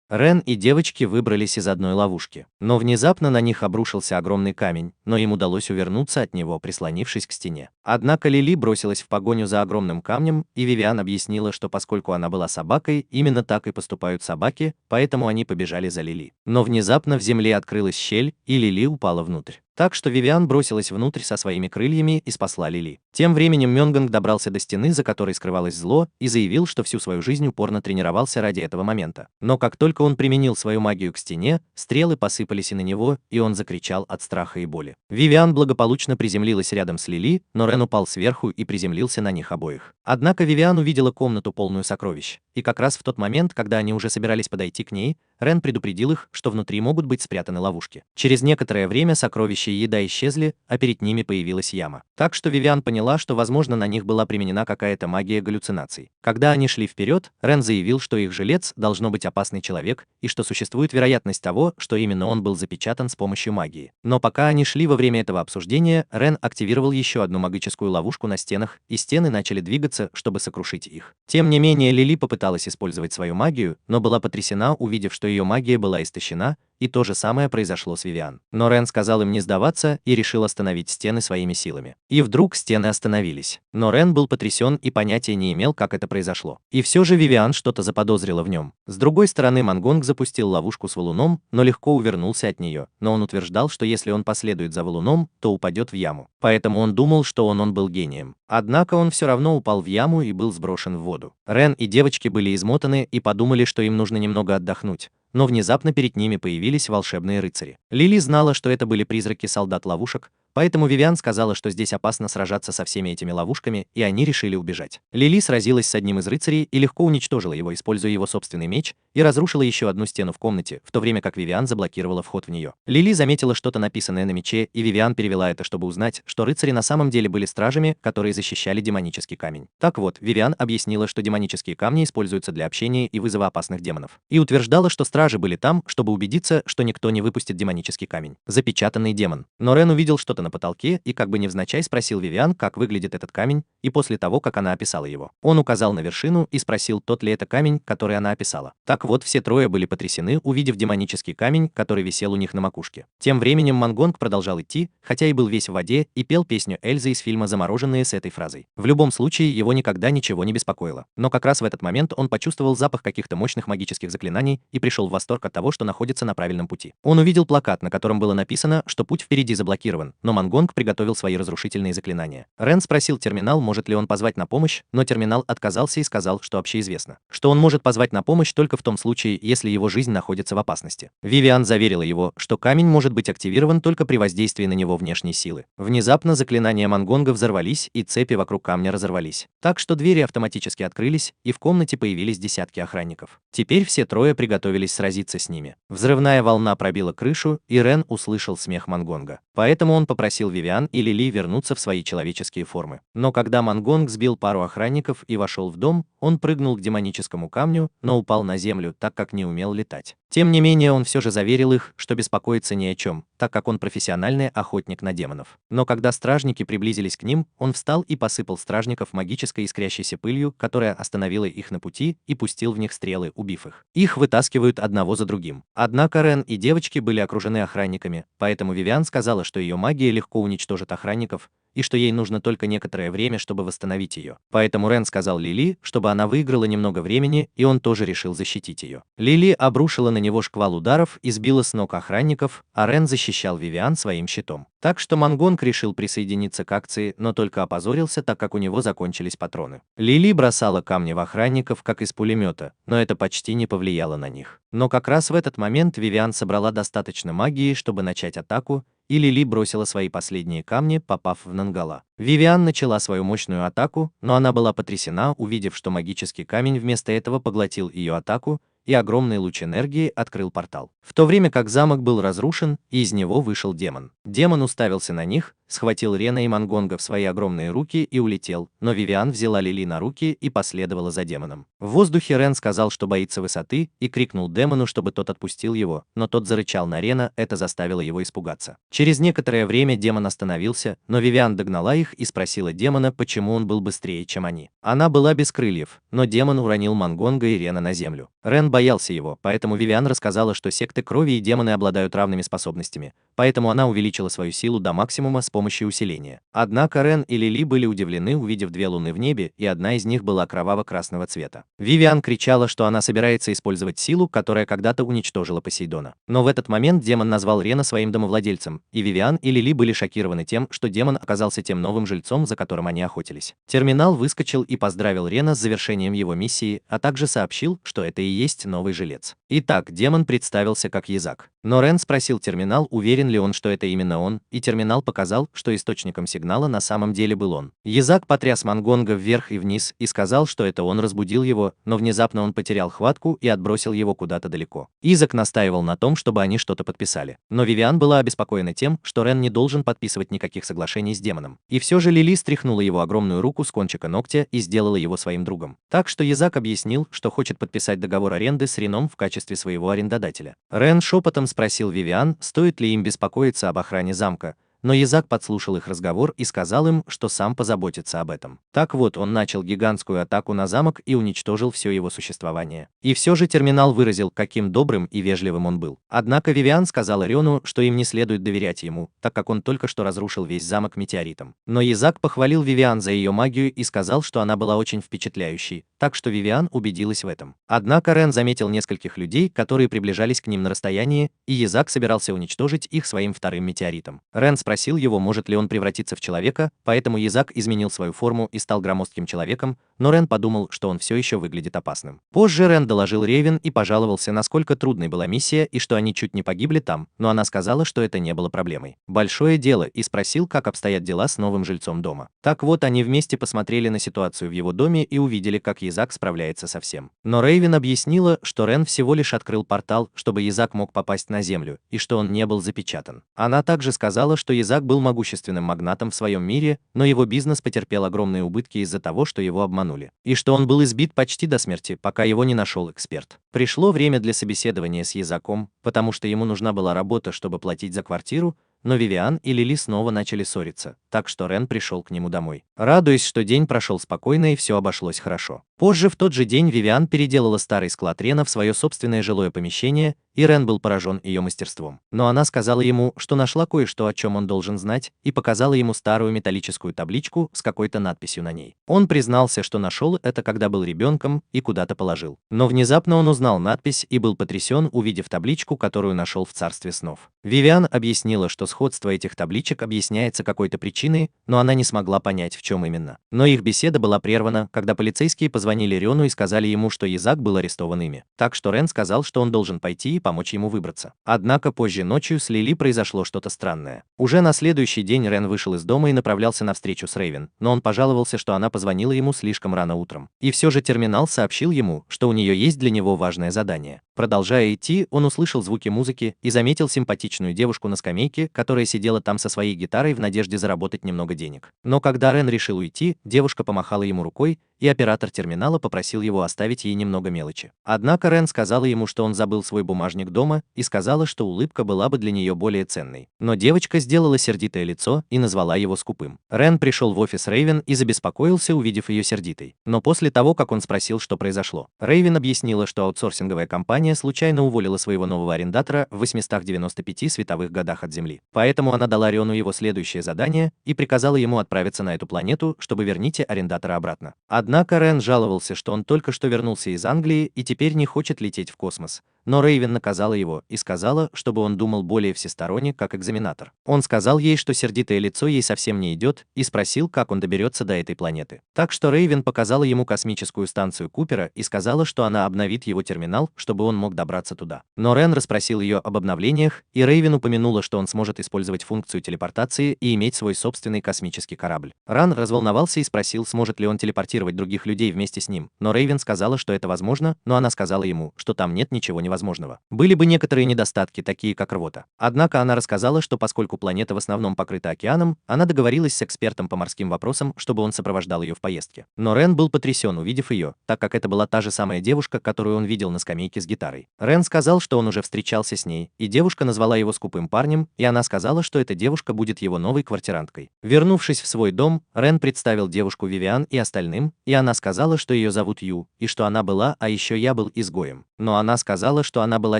Рен и девочки выбрались из одной ловушки, но внезапно на них обрушился огромный камень, но им удалось увернуться от него, прислонившись к стене. Однако Лили бросилась в погоню за огромным камнем, и Вивиан объяснила, что поскольку она была собакой, именно так и поступают собаки, поэтому они побежали за Лили. Но внезапно в земле открылась щель, и Лили упала внутрь. Так что Вивиан бросилась внутрь со своими крыльями и спасла Лили. Тем временем Мёнгонг добрался до стены, за которой скрывалось зло, и заявил, что всю свою жизнь упорно тренировался ради этого момента. Но как только он применил свою магию к стене, стрелы посыпались и на него, и он закричал от страха и боли. Вивиан благополучно приземлилась рядом с Лили, но Рен упал сверху и приземлился на них обоих. Однако Вивиан увидела комнату, полную сокровищ, и как раз в тот момент, когда они уже собирались подойти к ней, Рен предупредил их, что внутри могут быть спрятаны ловушки. Через некоторое время сокровища и еда исчезли, а перед ними появилась яма. Так что Вивиан поняла, что, возможно, на них была применена какая-то магия галлюцинаций. Когда они шли вперед, Рен заявил, что их жилец должно быть опасный человек, и что существует вероятность того, что именно он был запечатан с помощью магии. Но пока они шли во время этого обсуждения, Рен активировал еще одну магическую ловушку на стенах, и стены начали двигаться, чтобы сокрушить их. Тем не менее, Лили попыталась использовать свою магию, но была потрясена, увидев, что ее магия была истощена, и то же самое произошло с Вивиан. Но Рен сказал им не сдаваться и решил остановить стены своими силами. И вдруг стены остановились. Но Рен был потрясен и понятия не имел, как это произошло. И все же Вивиан что-то заподозрила в нем. С другой стороны, Мангонг запустил ловушку с валуном, но легко увернулся от нее. Но он утверждал, что если он последует за валуном, то упадет в яму. Поэтому он думал, что он был гением. Однако он все равно упал в яму и был сброшен в воду. Рен и девочки были измотаны и подумали, что им нужно немного отдохнуть. Но внезапно перед ними появились волшебные рыцари. Лили знала, что это были призраки солдат-ловушек, поэтому Вивиан сказала, что здесь опасно сражаться со всеми этими ловушками, и они решили убежать. Лили сразилась с одним из рыцарей и легко уничтожила его, используя его собственный меч, и разрушила еще одну стену в комнате, в то время как Вивиан заблокировала вход в нее. Лили заметила что-то написанное на мече, и Вивиан перевела это, чтобы узнать, что рыцари на самом деле были стражами, которые защищали демонический камень. Так вот, Вивиан объяснила, что демонические камни используются для общения и вызова опасных демонов, и утверждала, что стражи были там, чтобы убедиться, что никто не выпустит демонический камень. Запечатанный демон. Но Рен увидел что-то на потолке и как бы невзначай спросил Вивиан, как выглядит этот камень, и после того, как она описала его, он указал на вершину и спросил, тот ли это камень, который она описала. Так вот, все трое были потрясены, увидев демонический камень, который висел у них на макушке. Тем временем Мангонг продолжал идти, хотя и был весь в воде, и пел песню Эльзы из фильма «Замороженные» с этой фразой. В любом случае, его никогда ничего не беспокоило. Но как раз в этот момент он почувствовал запах каких-то мощных магических заклинаний и пришел в восторг от того, что находится на правильном пути. Он увидел плакат, на котором было написано, что путь впереди заблокирован, но Мангонг приготовил свои разрушительные заклинания. Рен спросил терминал, может ли он позвать на помощь, но терминал отказался и сказал, что общеизвестно, что он может позвать на помощь только в том случае, если его жизнь находится в опасности. Вивиан заверила его, что камень может быть активирован только при воздействии на него внешней силы. Внезапно заклинания Мангонга взорвались, и цепи вокруг камня разорвались. Так что двери автоматически открылись, и в комнате появились десятки охранников. Теперь все трое приготовились сразиться с ними. Взрывная волна пробила крышу, и Рен услышал смех Мангонга. Поэтому он попросил Вивиан и Лили вернуться в свои человеческие формы. Но когда Мангонг сбил пару охранников и вошел в дом, он прыгнул к демоническому камню, но упал на землю, так как не умел летать. Тем не менее, он все же заверил их, что беспокоиться ни о чем, так как он профессиональный охотник на демонов. Но когда стражники приблизились к ним, он встал и посыпал стражников магической искрящейся пылью, которая остановила их на пути, и пустил в них стрелы, убив их. Их вытаскивают одного за другим. Однако Рен и девочки были окружены охранниками, поэтому Вивиан сказала, что ее магия легко уничтожит охранников, и что ей нужно только некоторое время, чтобы восстановить ее. Поэтому Рен сказал Лили, чтобы она выиграла немного времени, и он тоже решил защитить ее. Лили обрушила на него шквал ударов и сбила с ног охранников, а Рен защищал Вивиан своим щитом. Так что Мангонг решил присоединиться к акции, но только опозорился, так как у него закончились патроны. Лили бросала камни в охранников, как из пулемета, но это почти не повлияло на них. Но как раз в этот момент Вивиан собрала достаточно магии, чтобы начать атаку, и Лили бросила свои последние камни, попав в Нангала. Вивиан начала свою мощную атаку, но она была потрясена, увидев, что магический камень вместо этого поглотил ее атаку, и огромный луч энергии открыл портал. В то время как замок был разрушен, и из него вышел демон. Демон уставился на них, схватил Рена и Мангонга в свои огромные руки и улетел, но Вивиан взяла Лили на руки и последовала за демоном. В воздухе Рен сказал, что боится высоты, и крикнул демону, чтобы тот отпустил его, но тот зарычал на Рена, это заставило его испугаться. Через некоторое время демон остановился, но Вивиан догнала их и спросила демона, почему он был быстрее, чем они. Она была без крыльев, но демон уронил Мангонга и Рена на землю. Рен боялся его, поэтому Вивиан рассказала, что секты крови и демоны обладают равными способностями, поэтому она увеличила свою силу до максимума с помощью усиления. Однако Рен и Лили были удивлены, увидев две луны в небе, и одна из них была кроваво-красного цвета. Вивиан кричала, что она собирается использовать силу, которая когда-то уничтожила Посейдона. Но в этот момент демон назвал Рена своим домовладельцем, и Вивиан и Лили были шокированы тем, что демон оказался тем новым жильцом, за которым они охотились. Терминал выскочил и поздравил Рена с завершением его миссии, а также сообщил, что это и есть новый жилец. Итак, демон представился как Язак. Но Рен спросил терминал, уверен ли он, что это именно он, и терминал показал, что источником сигнала на самом деле был он. Язак потряс Мангонга вверх и вниз и сказал, что это он разбудил его, но внезапно он потерял хватку и отбросил его куда-то далеко. Изак настаивал на том, чтобы они что-то подписали. Но Вивиан была обеспокоена тем, что Рен не должен подписывать никаких соглашений с демоном. И все же Лили стряхнула его огромную руку с кончика ногтя и сделала его своим другом. Так что Язак объяснил, что хочет подписать договор аренды с Реном в качестве своего арендодателя. Рен шепотом спросил Вивиан, стоит ли им беспокоиться об охране замка, но Язак подслушал их разговор и сказал им, что сам позаботится об этом. Так вот, он начал гигантскую атаку на замок и уничтожил все его существование. И все же терминал выразил, каким добрым и вежливым он был. Однако Вивиан сказала Рену, что им не следует доверять ему, так как он только что разрушил весь замок метеоритом. Но Язак похвалил Вивиан за ее магию и сказал, что она была очень впечатляющей, так что Вивиан убедилась в этом. Однако Рен заметил нескольких людей, которые приближались к ним на расстоянии, и Язак собирался уничтожить их своим вторым метеоритом. Рен спросил его, может ли он превратиться в человека, поэтому Язак изменил свою форму и стал громоздким человеком, но Рен подумал, что он все еще выглядит опасным. Позже Рен доложил Рейвен и пожаловался, насколько трудной была миссия и что они чуть не погибли там, но она сказала, что это не было проблемой. Большое дело, и спросил, как обстоят дела с новым жильцом дома. Так вот, они вместе посмотрели на ситуацию в его доме и увидели, как Язак справляется со всем. Но Рейвен объяснила, что Рен всего лишь открыл портал, чтобы Язак мог попасть на землю, и что он не был запечатан. Она также сказала, что Язак был могущественным магнатом в своем мире, но его бизнес потерпел огромные убытки из-за того, что его обманули, и что он был избит почти до смерти, пока его не нашел эксперт. Пришло время для собеседования с Язаком, потому что ему нужна была работа, чтобы платить за квартиру, но Вивиан и Лили снова начали ссориться, так что Рен пришел к нему домой, радуясь, что день прошел спокойно и все обошлось хорошо. Позже в тот же день Вивиан переделала старый склад Рена в свое собственное жилое помещение, и Рен был поражен ее мастерством. Но она сказала ему, что нашла кое-что, о чем он должен знать, и показала ему старую металлическую табличку с какой-то надписью на ней. Он признался, что нашел это, когда был ребенком, и куда-то положил. Но внезапно он узнал надпись и был потрясен, увидев табличку, которую нашел в царстве снов. Вивиан объяснила, что сходство этих табличек объясняется какой-то причиной, но она не смогла понять, в чем именно. Но их беседа была прервана, когда полицейские позвонили Рену и сказали ему, что Язак был арестован ими. Так что Рен сказал, что он должен пойти и помочь ему выбраться. Однако позже ночью с Лили произошло что-то странное. Уже на следующий день Рен вышел из дома и направлялся на встречу с Рейвен, но он пожаловался, что она позвонила ему слишком рано утром. И все же терминал сообщил ему, что у нее есть для него важное задание. Продолжая идти, он услышал звуки музыки и заметил симпатичную девушку на скамейке, которая сидела там со своей гитарой в надежде заработать немного денег. Но когда Рен решил уйти, девушка помахала ему рукой, и оператор терминала попросил его оставить ей немного мелочи. Однако Рен сказала ему, что он забыл свой бумажник дома, и сказала, что улыбка была бы для нее более ценной. Но девочка сделала сердитое лицо и назвала его скупым. Рен пришел в офис Рейвен и забеспокоился, увидев ее сердитой. Но после того, как он спросил, что произошло, Рейвен объяснила, что аутсорсинговая компания случайно уволила своего нового арендатора в 895 световых годах от Земли. Поэтому она дала Рену его следующее задание и приказала ему отправиться на эту планету, чтобы верните арендатора обратно. Однако Рен жаловался, что он только что вернулся из Англии и теперь не хочет лететь в космос. но Рейвен наказала его и сказала, чтобы он думал более всесторонне, как экзаменатор. Он сказал ей, что сердитое лицо ей совсем не идет, и спросил, как он доберется до этой планеты. Так что Рейвен показала ему космическую станцию Купера и сказала, что она обновит его терминал, чтобы он мог добраться туда. Но Рен расспросил ее об обновлениях, и Рейвен упомянула, что он сможет использовать функцию телепортации и иметь свой собственный космический корабль. Ран разволновался и спросил, сможет ли он телепортировать других людей вместе с ним, но Рейвен сказала, что это возможно, но она сказала ему, что там нет ничего невозможного. Были бы некоторые недостатки, такие как рвота. Однако она рассказала, что поскольку планета в основном покрыта океаном, она договорилась с экспертом по морским вопросам, чтобы он сопровождал ее в поездке. Но Рен был потрясен, увидев ее, так как это была та же самая девушка, которую он видел на скамейке с гитарой. Рен сказал, что он уже встречался с ней, и девушка назвала его скупым парнем, и она сказала, что эта девушка будет его новой квартиранткой. Вернувшись в свой дом, Рен представил девушку Вивиан и остальным, и она сказала, что ее зовут Ю, и что она была, а еще я был изгоем. Но она сказала, что она была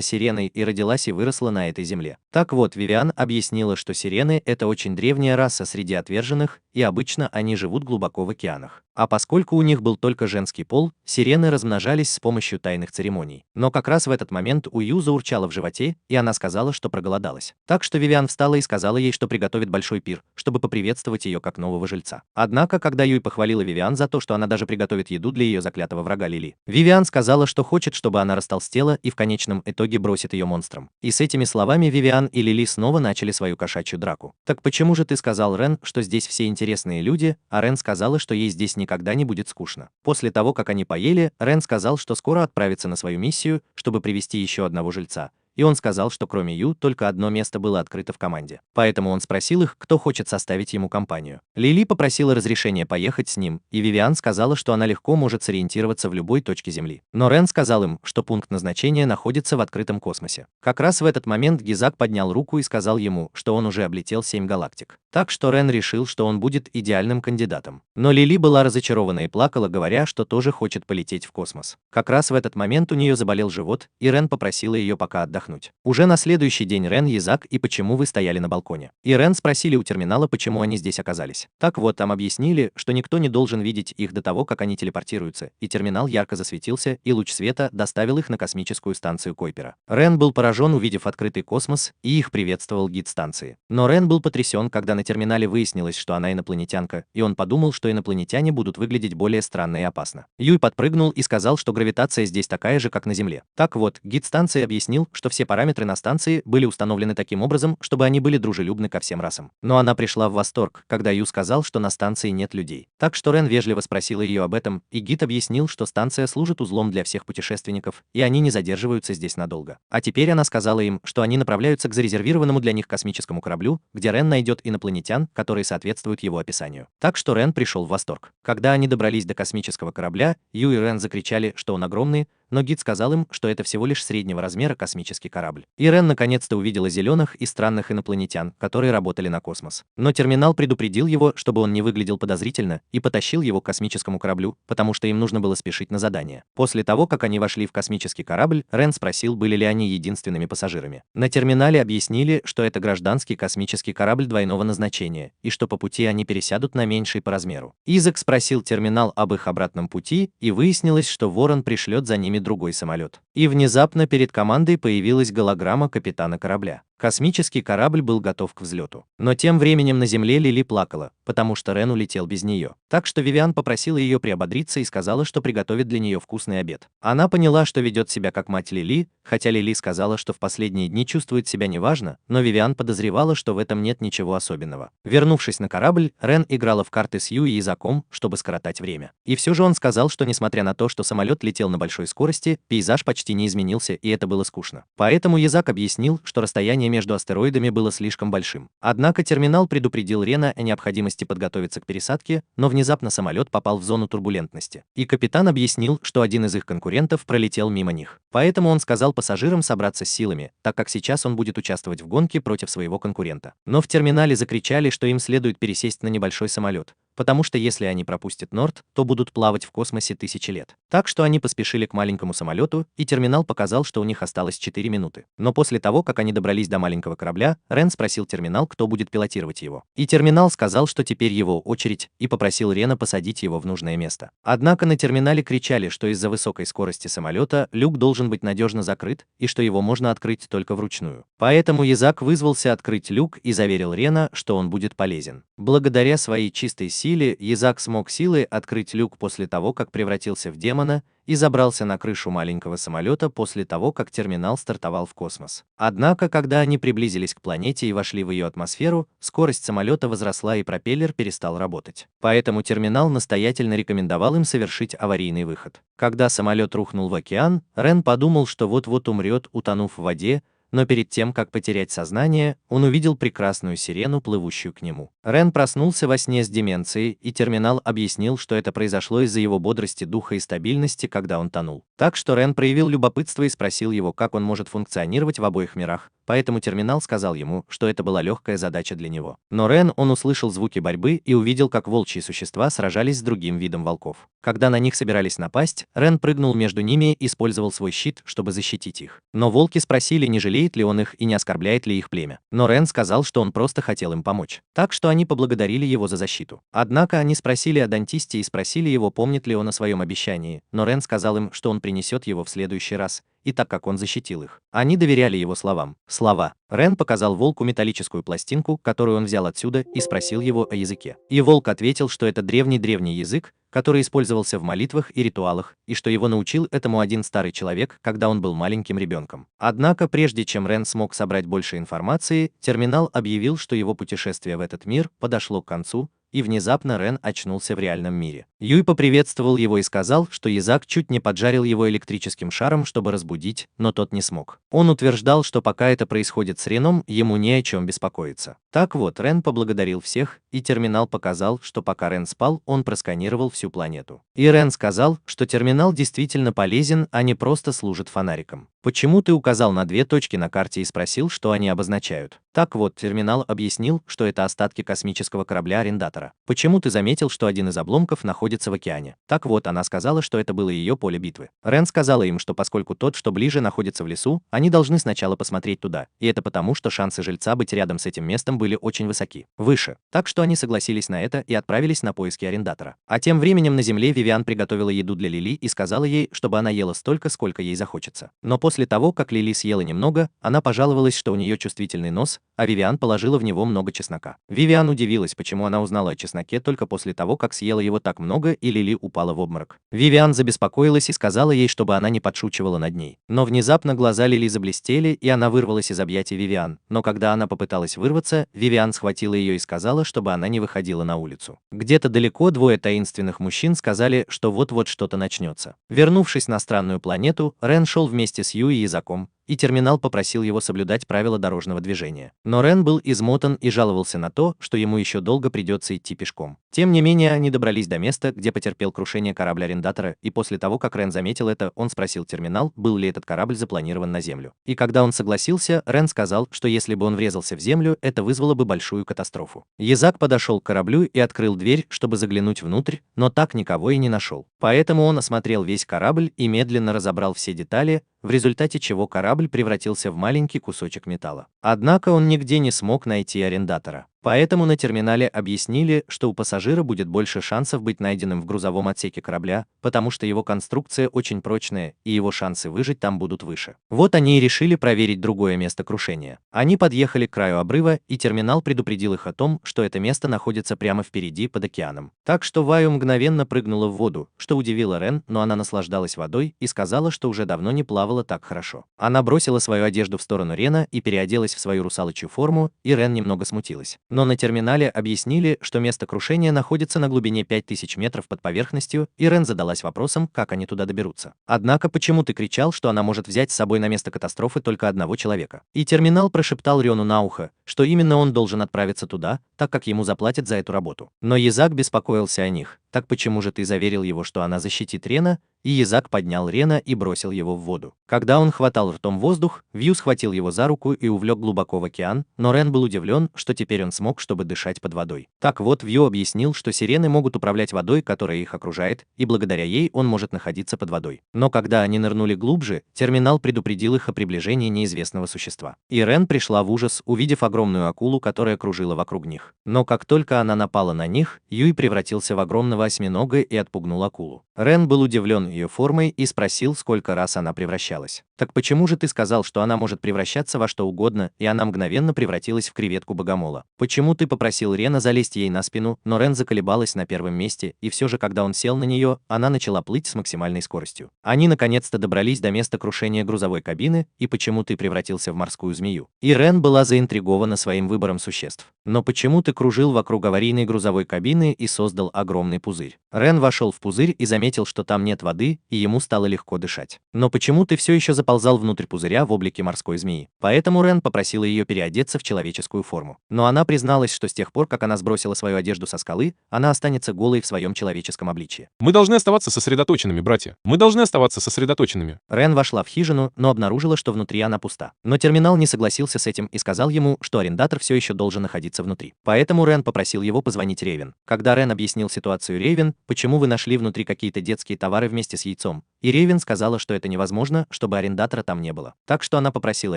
сиреной и родилась и выросла на этой земле. Так вот, Вивиан объяснила, что сирены – это очень древняя раса среди отверженных, и обычно они живут глубоко в океанах. А поскольку у них был только женский пол, сирены размножались с помощью тайных церемоний. Но как раз в этот момент у Ю заурчало в животе, и она сказала, что проголодалась. Так что Вивиан встала и сказала ей, что приготовит большой пир, чтобы поприветствовать ее как нового жильца. Однако, когда Юй похвалила Вивиан за то, что она даже приготовит еду для ее заклятого врага Лили, Вивиан сказала, что хочет, чтобы она растолстела и в конечном итоге бросит ее монстром. И с этими словами Вивиан и Лили снова начали свою кошачью драку. «Так почему же ты сказал, Рен, что здесь все интересные люди?» А Рен сказала, что ей здесь никогда не будет скучно. После того, как они поели, Рен сказал, что скоро отправится на свою миссию, чтобы привести еще одного жильца. И он сказал, что кроме Ю только одно место было открыто в команде. Поэтому он спросил их, кто хочет составить ему компанию. Лили попросила разрешения поехать с ним, и Вивиан сказала, что она легко может сориентироваться в любой точке Земли. Но Рен сказал им, что пункт назначения находится в открытом космосе. Как раз в этот момент Гизак поднял руку и сказал ему, что он уже облетел 7 галактик. Так что Рен решил, что он будет идеальным кандидатом. Но Лили была разочарована и плакала, говоря, что тоже хочет полететь в космос. Как раз в этот момент у нее заболел живот, и Рен попросила ее пока отдохнуть. Уже на следующий день Рен, Гизак и почему вы стояли на балконе. И Рен спросили у терминала, почему они здесь оказались. Так вот, там объяснили, что никто не должен видеть их до того, как они телепортируются, и терминал ярко засветился, и луч света доставил их на космическую станцию Койпера. Рен был поражен, увидев открытый космос, и их приветствовал гид станции. Но Рен был потрясен, когда на терминале выяснилось, что она инопланетянка, и он подумал, что инопланетяне будут выглядеть более странно и опасно. Юй подпрыгнул и сказал, что гравитация здесь такая же, как на Земле. Так вот, гид станции объяснил, что все параметры на станции были установлены таким образом, чтобы они были дружелюбны ко всем расам. Но она пришла в восторг, когда Ю сказал, что на станции нет людей. Так что Рен вежливо спросила ее об этом, и гид объяснил, что станция служит узлом для всех путешественников, и они не задерживаются здесь надолго. А теперь она сказала им, что они направляются к зарезервированному для них космическому кораблю, где Рен найдет инопланетян, которые соответствуют его описанию. Так что Рен пришел в восторг. Когда они добрались до космического корабля, Ю и Рен закричали, что он огромный, но гид сказал им, что это всего лишь среднего размера космический корабль. И Рен наконец-то увидела зеленых и странных инопланетян, которые работали на космос. Но терминал предупредил его, чтобы он не выглядел подозрительно, и потащил его к космическому кораблю, потому что им нужно было спешить на задание. После того, как они вошли в космический корабль, Рен спросил, были ли они единственными пассажирами. На терминале объяснили, что это гражданский космический корабль двойного назначения, и что по пути они пересядут на меньший по размеру. Изак спросил терминал об их обратном пути, и выяснилось, что Ворон пришлет за ними другой самолет. И внезапно перед командой появилась голограмма капитана корабля. Космический корабль был готов к взлету. Но тем временем на Земле Лили плакала, потому что Рен улетел без нее. Так что Вивиан попросила ее приободриться и сказала, что приготовит для нее вкусный обед. Она поняла, что ведет себя как мать Лили, хотя Лили сказала, что в последние дни чувствует себя неважно, но Вивиан подозревала, что в этом нет ничего особенного. Вернувшись на корабль, Рен играла в карты с Ю и Изаком, чтобы скоротать время. И все же он сказал, что несмотря на то, что самолет летел на большой скорости, пейзаж почти не изменился, и это было скучно. Поэтому Изак объяснил, что расстояние между астероидами было слишком большим. Однако терминал предупредил Рена о необходимости подготовиться к пересадке, но внезапно самолет попал в зону турбулентности. И капитан объяснил, что один из их конкурентов пролетел мимо них. Поэтому он сказал пассажирам собраться с силами, так как сейчас он будет участвовать в гонке против своего конкурента. Но в терминале закричали, что им следует пересесть на небольшой самолет, потому что если они пропустят Норд, то будут плавать в космосе тысячи лет. Так что они поспешили к маленькому самолету, и терминал показал, что у них осталось 4 минуты. Но после того, как они добрались до маленького корабля, Рен спросил терминал, кто будет пилотировать его. И терминал сказал, что теперь его очередь, и попросил Рена посадить его в нужное место. Однако на терминале кричали, что из-за высокой скорости самолета люк должен быть надежно закрыт, и что его можно открыть только вручную. Поэтому Изак вызвался открыть люк и заверил Рена, что он будет полезен. Благодаря своей чистой силе Изак смог силой открыть люк после того, как превратился в демона, и забрался на крышу маленького самолета после того, как терминал стартовал в космос. Однако, когда они приблизились к планете и вошли в ее атмосферу, скорость самолета возросла и пропеллер перестал работать. Поэтому терминал настоятельно рекомендовал им совершить аварийный выход. Когда самолет рухнул в океан, Рен подумал, что вот-вот умрет, утонув в воде, но перед тем, как потерять сознание, он увидел прекрасную сирену, плывущую к нему. Рен проснулся во сне с деменцией, и терминал объяснил, что это произошло из-за его бодрости духа и стабильности, когда он тонул. Так что Рен проявил любопытство и спросил его, как он может функционировать в обоих мирах. Поэтому терминал сказал ему, что это была легкая задача для него. Но он услышал звуки борьбы и увидел, как волчьи существа сражались с другим видом волков. Когда на них собирались напасть, Рен прыгнул между ними и использовал свой щит, чтобы защитить их. Но волки спросили, не жалеет ли он их и не оскорбляет ли их племя. Но Рен сказал, что он просто хотел им помочь. Так что они поблагодарили его за защиту. Однако они спросили о Дантисте и спросили его, помнит ли он о своем обещании, но Рен сказал им, что он принесет его в следующий раз, и так как он защитил их. Они доверяли его словам. Слова. Рен показал волку металлическую пластинку, которую он взял отсюда, и спросил его о языке. И волк ответил, что это древний язык, который использовался в молитвах и ритуалах, и что его научил этому один старый человек, когда он был маленьким ребенком. Однако, прежде чем Рен смог собрать больше информации, терминал объявил, что его путешествие в этот мир подошло к концу, и внезапно Рен очнулся в реальном мире. Юй поприветствовал его и сказал, что Изак чуть не поджарил его электрическим шаром, чтобы разбудить, но тот не смог. Он утверждал, что пока это происходит с Реном, ему не о чем беспокоиться. Так вот, Рен поблагодарил всех, и терминал показал, что пока Рен спал, он просканировал всю планету. И Рен сказал, что терминал действительно полезен, а не просто служит фонариком. «Почему ты указал на 2 точки на карте и спросил, что они обозначают?» Так вот, терминал объяснил, что это остатки космического корабля арендатора. «Почему ты заметил, что один из обломков находится в океане?» Так вот, она сказала, что это было ее поле битвы. Рен сказала им, что поскольку тот, что ближе, находится в лесу, они должны сначала посмотреть туда, и это потому, что шансы жильца быть рядом с этим местом были очень высоки. Выше. Так что они согласились на это и отправились на поиски арендатора. А тем временем на земле Вивиан приготовила еду для Лили и сказала ей, чтобы она ела столько, сколько ей захочется. Но после того, как Лили съела немного, она пожаловалась, что у нее чувствительный нос, а Вивиан положила в него много чеснока. Вивиан удивилась, почему она узнала о чесноке только после того, как съела его так много, и Лили упала в обморок. Вивиан забеспокоилась и сказала ей, чтобы она не подшучивала над ней. Но внезапно глаза Лили заблестели, и она вырвалась из объятий Вивиан. Но когда она попыталась вырваться, Вивиан схватила ее и сказала, чтобы она не выходила на улицу. Где-то далеко 2 таинственных мужчин сказали, что вот-вот что-то начнется. Вернувшись на странную планету, Рен шел вместе с Юй и Изаком, и терминал попросил его соблюдать правила дорожного движения. Но Рен был измотан и жаловался на то, что ему еще долго придется идти пешком. Тем не менее, они добрались до места, где потерпел крушение корабль арендатора, и после того, как Рен заметил это, он спросил терминал, был ли этот корабль запланирован на Землю. И когда он согласился, Рен сказал, что если бы он врезался в Землю, это вызвало бы большую катастрофу. Изак подошел к кораблю и открыл дверь, чтобы заглянуть внутрь, но так никого и не нашел. Поэтому он осмотрел весь корабль и медленно разобрал все детали, в результате чего корабль превратился в маленький кусочек металла. Однако он нигде не смог найти арендатора. Поэтому на терминале объяснили, что у пассажира будет больше шансов быть найденным в грузовом отсеке корабля, потому что его конструкция очень прочная, и его шансы выжить там будут выше. Вот они и решили проверить другое место крушения. Они подъехали к краю обрыва, и терминал предупредил их о том, что это место находится прямо впереди, под океаном. Так что Ваю мгновенно прыгнула в воду, что удивило Рен, но она наслаждалась водой и сказала, что уже давно не плавала так хорошо. Она бросила свою одежду в сторону Рена и переоделась в свою русалочью форму, и Рен немного смутилась. Но на терминале объяснили, что место крушения находится на глубине 5000 метров под поверхностью, и Рен задалась вопросом, как они туда доберутся. Однако почему ты кричал, что она может взять с собой на место катастрофы только одного человека? И терминал прошептал Рену на ухо, что именно он должен отправиться туда, так как ему заплатят за эту работу. Но Изак беспокоился о них. Так почему же ты заверил его, что она защитит Рена? и Йизак поднял Рена и бросил его в воду. Когда он хватал ртом воздух, Вью схватил его за руку и увлек глубоко в океан, но Рен был удивлен, что теперь он смог, чтобы дышать под водой. Так вот, Вью объяснил, что сирены могут управлять водой, которая их окружает, и благодаря ей он может находиться под водой. Но когда они нырнули глубже, терминал предупредил их о приближении неизвестного существа. И Рен пришла в ужас, увидев огромную акулу, которая кружила вокруг них. Но как только она напала на них, Юй превратился в огромного осьминога и отпугнул акулу. Рен был удивлен ее формой и спросил, сколько раз она превращалась. «Так почему же ты сказал, что она может превращаться во что угодно, и она мгновенно превратилась в креветку богомола? Почему ты попросил Рена залезть ей на спину?» Но Рен заколебалась на первом месте, и все же, когда он сел на нее, она начала плыть с максимальной скоростью. Они наконец-то добрались до места крушения грузовой кабины, и почему ты превратился в морскую змею? И Рен была заинтригована своим выбором существ. Но почему ты кружил вокруг аварийной грузовой кабины и создал огромный пузырь? Рен вошел в пузырь и заметил, что там нет воды, и ему стало легко дышать. Но почему ты все еще заползал внутрь пузыря в облике морской змеи? Поэтому Рен попросила ее переодеться в человеческую форму. Но она призналась, что с тех пор, как она сбросила свою одежду со скалы, она останется голой в своем человеческом обличье. Мы должны оставаться сосредоточенными, братья. Мы должны оставаться сосредоточенными. Рен вошла в хижину, но обнаружила, что внутри она пуста. Но терминал не согласился с этим и сказал ему, что арендатор все еще должен находиться внутри. Поэтому Рен попросил его позвонить Рейвен. Когда Рен объяснил ситуацию Рейвен, почему вы нашли внутри какие-то детские товары вместе с яйцом, и Рейвен сказала, что это невозможно, чтобы арендатора там не было. Так что она попросила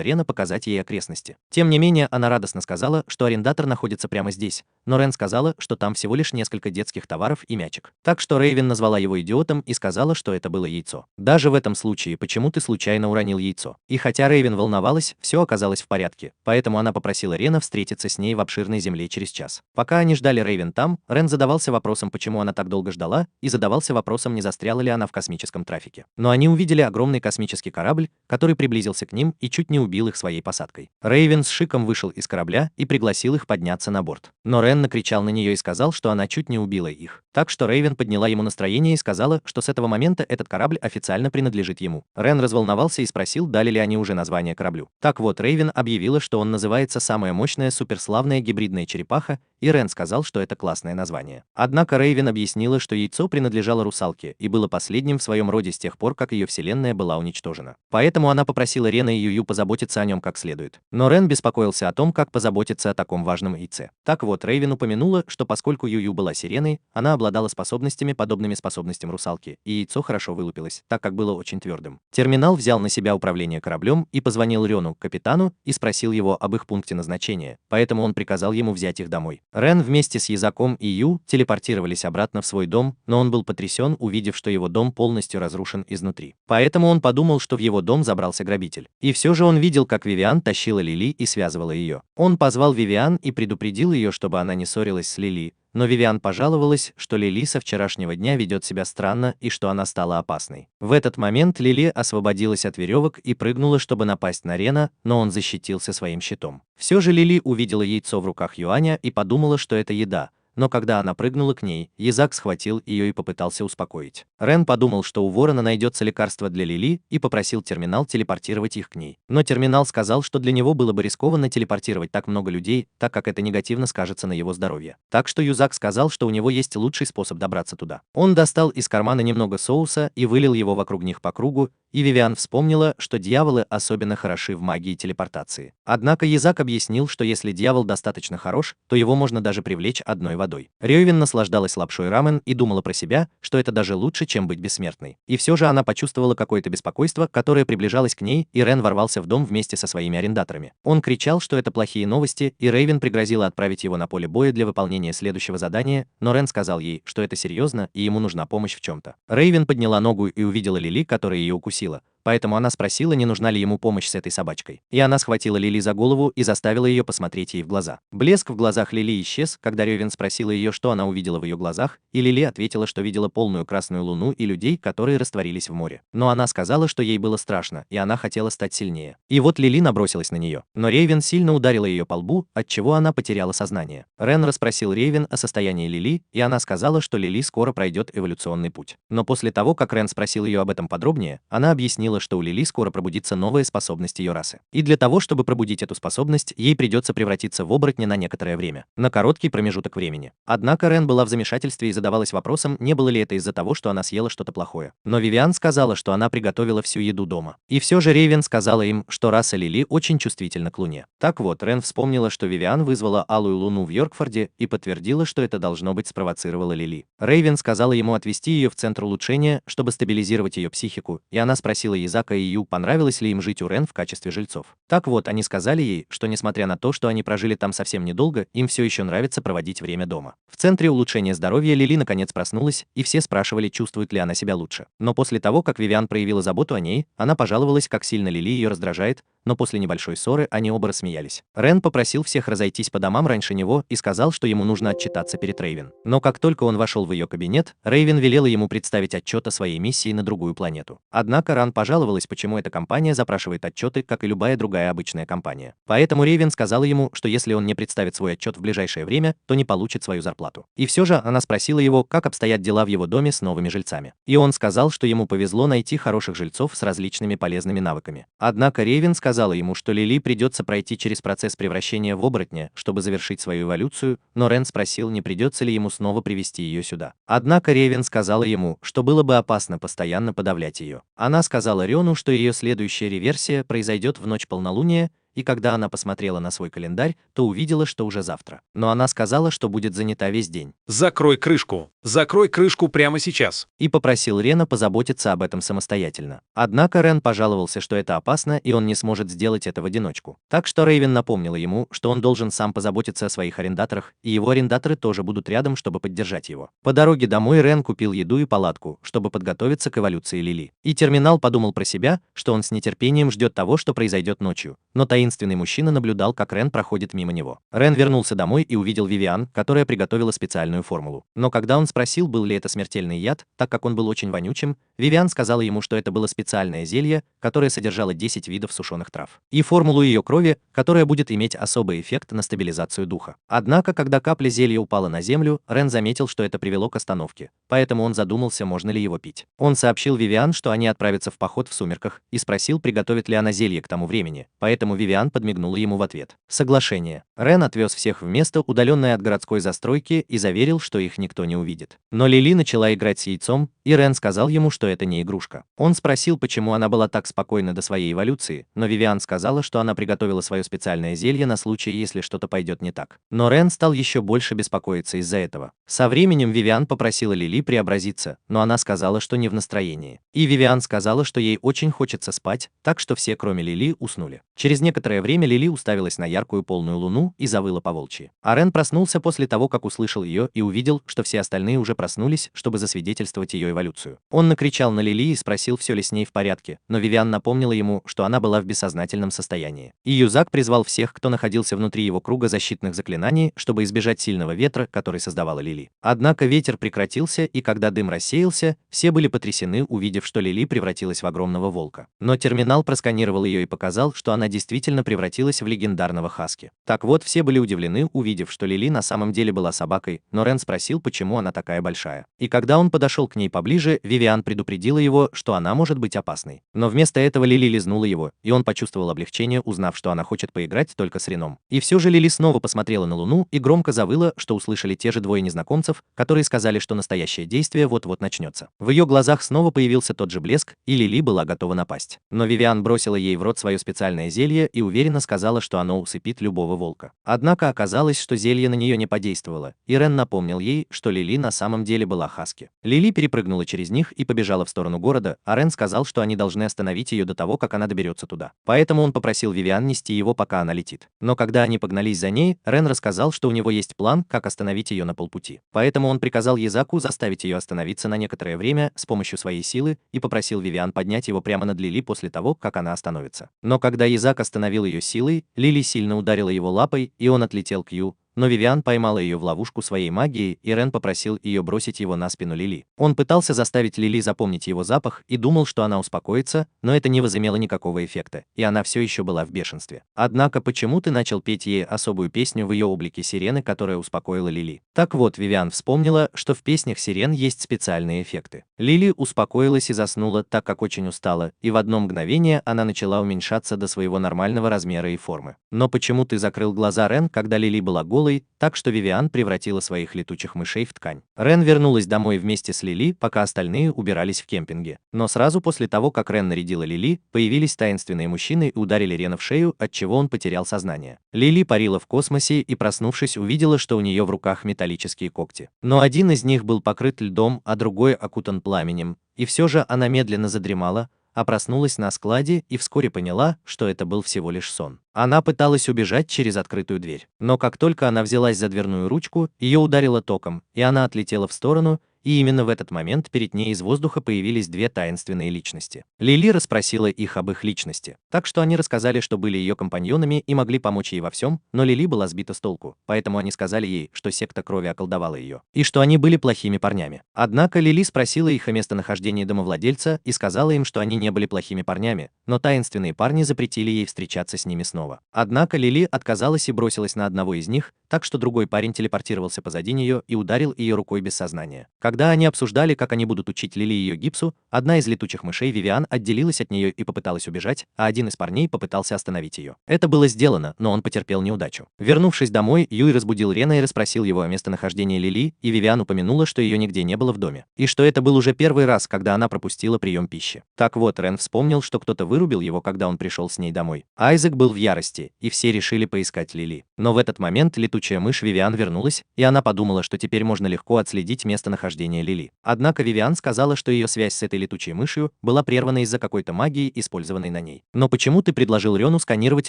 Рена показать ей окрестности. Тем не менее, она радостно сказала, что арендатор находится прямо здесь, но Рен сказала, что там всего лишь несколько детских товаров и мячик. Так что Рейвен назвала его идиотом и сказала, что это было яйцо. Даже в этом случае, почему ты случайно уронил яйцо? И хотя Рейвен волновалась, все оказалось в порядке, поэтому она попросила Рена встретиться с ней в обширной земле через час. Пока они ждали Рейвен там, Рен задавался вопросом, почему она так долго ждала, и задавался вопросом, не застряла ли она в космическом трафике. Но они увидели огромный космический корабль, который приблизился к ним и чуть не убил их своей посадкой. Рейвен с шиком вышел из корабля и пригласил их подняться на борт. Но Рен накричал на нее и сказал, что она чуть не убила их. Так что Рейвен подняла ему настроение и сказала, что с этого момента этот корабль официально принадлежит ему. Рен разволновался и спросил, дали ли они уже название кораблю. Так вот, Рейвен объявила, что он называется «Самая мощная суперславная гибридная черепаха», и Рен сказал, что это классное название. Однако Рейвен объяснила, что яйцо принадлежало русалке и было последним в своем роде с тех пор, как ее вселенная была уничтожена. Поэтому она попросила Рена и Юю позаботиться о нем как следует. Но Рен беспокоился о том, как позаботиться о таком важном яйце. Так вот, Рейвен упомянула, что поскольку Юю была сиреной, она обладала способностями, подобными способностям русалки, и яйцо хорошо вылупилось, так как было очень твердым. Терминал взял на себя управление кораблем и позвонил Рену, капитану, и спросил его об их пункте назначения, поэтому он приказал ему взять их домой. Рен вместе с Йизаком и Ю телепортировались обратно в свой дом, но он был потрясен, увидев, что его дом полностью разрушен изнутри. Поэтому он подумал, что в его дом забрался грабитель. И все же он видел, как Вивиан тащила Лили и связывала ее. Он позвал Вивиан и предупредил ее, чтобы она не ссорилась с Лили, но Вивиан пожаловалась, что Лили со вчерашнего дня ведет себя странно и что она стала опасной. В этот момент Лили освободилась от веревок и прыгнула, чтобы напасть на Рена, но он защитился своим щитом. Все же Лили увидела яйцо в руках Юаня и подумала, что это еда. Но когда она прыгнула к ней, Йизак схватил ее и попытался успокоить. Рен подумал, что у ворона найдется лекарство для Лили, и попросил терминал телепортировать их к ней. Но терминал сказал, что для него было бы рискованно телепортировать так много людей, так как это негативно скажется на его здоровье. Так что Йизак сказал, что у него есть лучший способ добраться туда. Он достал из кармана немного соуса и вылил его вокруг них по кругу, и Вивиан вспомнила, что дьяволы особенно хороши в магии телепортации. Однако Йизак объяснил, что если дьявол достаточно хорош, то его можно даже привлечь одной водой. Рёйвен наслаждалась лапшой рамен и думала про себя, что это даже лучше, чем быть бессмертной. И все же она почувствовала какое-то беспокойство, которое приближалось к ней, и Рен ворвался в дом вместе со своими арендаторами. Он кричал, что это плохие новости, и Рейвен пригрозила отправить его на поле боя для выполнения следующего задания, но Рен сказал ей, что это серьезно, и ему нужна помощь в чем-то. Рейвен подняла ногу и увидела Лили, которая ее укусила. Поэтому она спросила, не нужна ли ему помощь с этой собачкой. И она схватила Лили за голову и заставила ее посмотреть ей в глаза. Блеск в глазах Лили исчез, когда Рёйвен спросила ее, что она увидела в ее глазах, и Лили ответила, что видела полную красную луну и людей, которые растворились в море. Но она сказала, что ей было страшно, и она хотела стать сильнее. И вот Лили набросилась на нее. Но Рейвен сильно ударила ее по лбу, отчего она потеряла сознание. Рен расспросил Рейвен о состоянии Лили, и она сказала, что Лили скоро пройдет эволюционный путь. Но после того, как Рен спросил ее об этом подробнее, она объяснила объяснила, что у Лили скоро пробудится новая способность ее расы. И для того, чтобы пробудить эту способность, ей придется превратиться в оборотня на некоторое время, на короткий промежуток времени. Однако Рен была в замешательстве и задавалась вопросом, не было ли это из-за того, что она съела что-то плохое. Но Вивиан сказала, что она приготовила всю еду дома. И все же Рейвен сказала им, что раса Лили очень чувствительна к Луне. Так вот, Рен вспомнила, что Вивиан вызвала алую луну в Йоркфорде и подтвердила, что это должно быть спровоцировало Лили. Рейвен сказала ему отвести ее в центр улучшения, чтобы стабилизировать ее психику, и она спросила Изака и Ю, понравилось ли им жить у Рен в качестве жильцов. Так вот, они сказали ей, что несмотря на то, что они прожили там совсем недолго, им все еще нравится проводить время дома. В центре улучшения здоровья Лили наконец проснулась, и все спрашивали, чувствует ли она себя лучше. Но после того, как Вивиан проявила заботу о ней, она пожаловалась, как сильно Лили ее раздражает, но после небольшой ссоры они оба рассмеялись. Рен попросил всех разойтись по домам раньше него и сказал, что ему нужно отчитаться перед Рейвен. Но как только он вошел в ее кабинет, Рейвен велела ему представить отчет о своей миссии на другую планету. Однако Ран пожаловалась, почему эта компания запрашивает отчеты, как и любая другая обычная компания. Поэтому Рейвен сказала ему, что если он не представит свой отчет в ближайшее время, то не получит свою зарплату. И все же она спросила его, как обстоят дела в его доме с новыми жильцами. И он сказал, что ему повезло найти хороших жильцов с различными полезными навыками. Однако Рейвен сказала ему, что Лили придется пройти через процесс превращения в оборотня, чтобы завершить свою эволюцию, но Рен спросил, не придется ли ему снова привести ее сюда. Однако Рейвен сказала ему, что было бы опасно постоянно подавлять ее. Она сказала Рёну, что ее следующая реверсия произойдет в ночь полнолуния, и когда она посмотрела на свой календарь, то увидела, что уже завтра. Но она сказала, что будет занята весь день. Закрой крышку. Закрой крышку прямо сейчас. И попросил Рена позаботиться об этом самостоятельно. Однако Рен пожаловался, что это опасно, и он не сможет сделать это в одиночку. Так что Рейвен напомнила ему, что он должен сам позаботиться о своих арендаторах, и его арендаторы тоже будут рядом, чтобы поддержать его. По дороге домой Рен купил еду и палатку, чтобы подготовиться к эволюции Лили. И Терминал подумал про себя, что он с нетерпением ждет того, что произойдет ночью. Но таинственный мужчина наблюдал, как Рен проходит мимо него. Рен вернулся домой и увидел Вивиан, которая приготовила специальную формулу. Но когда он спросил, был ли это смертельный яд, так как он был очень вонючим, Вивиан сказала ему, что это было специальное зелье, которое содержало 10 видов сушеных трав. И формулу ее крови, которая будет иметь особый эффект на стабилизацию духа. Однако, когда капля зелья упала на землю, Рен заметил, что это привело к остановке, поэтому он задумался, можно ли его пить. Он сообщил Вивиан, что они отправятся в поход в сумерках, и спросил, приготовит ли она зелье к тому времени, поэтому Вивиан подмигнула ему в ответ. Соглашение. Рен отвез всех в место, удаленное от городской застройки, и заверил, что их никто не увидит. Но Лили начала играть с яйцом, и Рен сказал ему, что это не игрушка. Он спросил, почему она была так спокойна до своей эволюции, но Вивиан сказала, что она приготовила свое специальное зелье на случай, если что-то пойдет не так. Но Рен стал еще больше беспокоиться из-за этого. Со временем Вивиан попросила Лили преобразиться, но она сказала, что не в настроении. И Вивиан сказала, что ей очень хочется спать, так что все, кроме Лили, уснули. Через некоторое время Лили уставилась на яркую полную луну и завыла по-волчьи. А Рен проснулся после того, как услышал ее и увидел, что все остальные уже проснулись, чтобы засвидетельствовать ее эволюцию. Он накричал на Лили и спросил, все ли с ней в порядке, но Вивиан напомнила ему, что она была в бессознательном состоянии. И Юзак призвал всех, кто находился внутри его круга защитных заклинаний, чтобы избежать сильного ветра, который создавала Лили. Однако ветер прекратился, и когда дым рассеялся, все были потрясены, увидев, что Лили превратилась в огромного волка. Но Терминал просканировал ее и показал, что она действительно превратилась в легендарного хаски. Так вот, все были удивлены, увидев, что Лили на самом деле была собакой, но Рен спросил, почему она такая большая. И когда он подошел к ней поближе, Вивиан предупредила его, что она может быть опасной. Но вместо этого Лили лизнула его, и он почувствовал облегчение, узнав, что она хочет поиграть только с Реном. И все же Лили снова посмотрела на Луну и громко завыла, что услышали те же двое незнакомцев, которые сказали, что настоящее действие вот-вот начнется. В ее глазах снова появился тот же блеск, и Лили была готова напасть. Но Вивиан бросила ей в рот свое специальное зелье и уверенно сказала, что оно усыпит любого волка. Однако оказалось, что зелье на нее не подействовало, и Рен напомнил ей, что Лили на самом деле была хаски. Лили перепрыгнула через них и побежала в сторону города, а Рен сказал, что они должны остановить ее до того, как она доберется туда. Поэтому он попросил Вивиан нести его, пока она летит. Но когда они погнались за ней, Рен рассказал, что у него есть план, как остановить ее на полпути. Поэтому он приказал Езаку заставить ее остановиться на некоторое время с помощью своей силы и попросил Вивиан поднять его прямо над Лили после того, как она остановится. Но когда Езак остановил ее силой, Лили сильно ударила его лапой, и он отлетел к Ю, но Вивиан поймала ее в ловушку своей магией, и Рен попросил ее бросить его на спину Лили. Он пытался заставить Лили запомнить его запах и думал, что она успокоится, но это не возымело никакого эффекта, и она все еще была в бешенстве. Однако почему ты начал петь ей особую песню в ее облике сирены, которая успокоила Лили? Так вот, Вивиан вспомнила, что в песнях сирен есть специальные эффекты. Лили успокоилась и заснула, так как очень устала, и в одно мгновение она начала уменьшаться до своего нормального размера и формы. Но почему ты закрыл глаза, Рен, когда Лили была голой, так что Вивиан превратила своих летучих мышей в ткань? Рен вернулась домой вместе с Лили, пока остальные убирались в кемпинге. Но сразу после того, как Рен нарядила Лили, появились таинственные мужчины и ударили Рена в шею, отчего он потерял сознание. Лили парила в космосе и, проснувшись, увидела, что у нее в руках металлические когти. Но один из них был покрыт льдом, а другой окутан пламенем, и все же она медленно задремала, а проснулась на складе и вскоре поняла, что это был всего лишь сон. Она пыталась убежать через открытую дверь, но как только она взялась за дверную ручку, ее ударило током, и она отлетела в сторону, и именно в этот момент перед ней из воздуха появились две таинственные личности. Лили расспросила их об их личности, так что они рассказали, что были ее компаньонами и могли помочь ей во всем, но Лили была сбита с толку, поэтому они сказали ей, что секта крови околдовала ее, и что они были плохими парнями. Однако Лили спросила их о местонахождении домовладельца и сказала им, что они не были плохими парнями, но таинственные парни запретили ей встречаться с ними снова. Однако Лили отказалась и бросилась на одного из них, так что другой парень телепортировался позади нее и ударил ее рукой без сознания. Когда они обсуждали, как они будут учить Лили ее гипсу, одна из летучих мышей Вивиан отделилась от нее и попыталась убежать, а один из парней попытался остановить ее. Это было сделано, но он потерпел неудачу. Вернувшись домой, Юй разбудил Рена и расспросил его о местонахождении Лили, и Вивиан упомянула, что ее нигде не было в доме, и что это был уже первый раз, когда она пропустила прием пищи. Так вот, Рен вспомнил, что кто-то вырубил его, когда он пришел с ней домой. Айзек был в ярости, и все решили поискать Лили. Но в этот момент летучая мышь Вивиан вернулась, и она подумала, что теперь можно легко отследить местонахождение Лили. Однако Вивиан сказала, что ее связь с этой летучей мышью была прервана из-за какой-то магии, использованной на ней. Но почему ты предложил Рену сканировать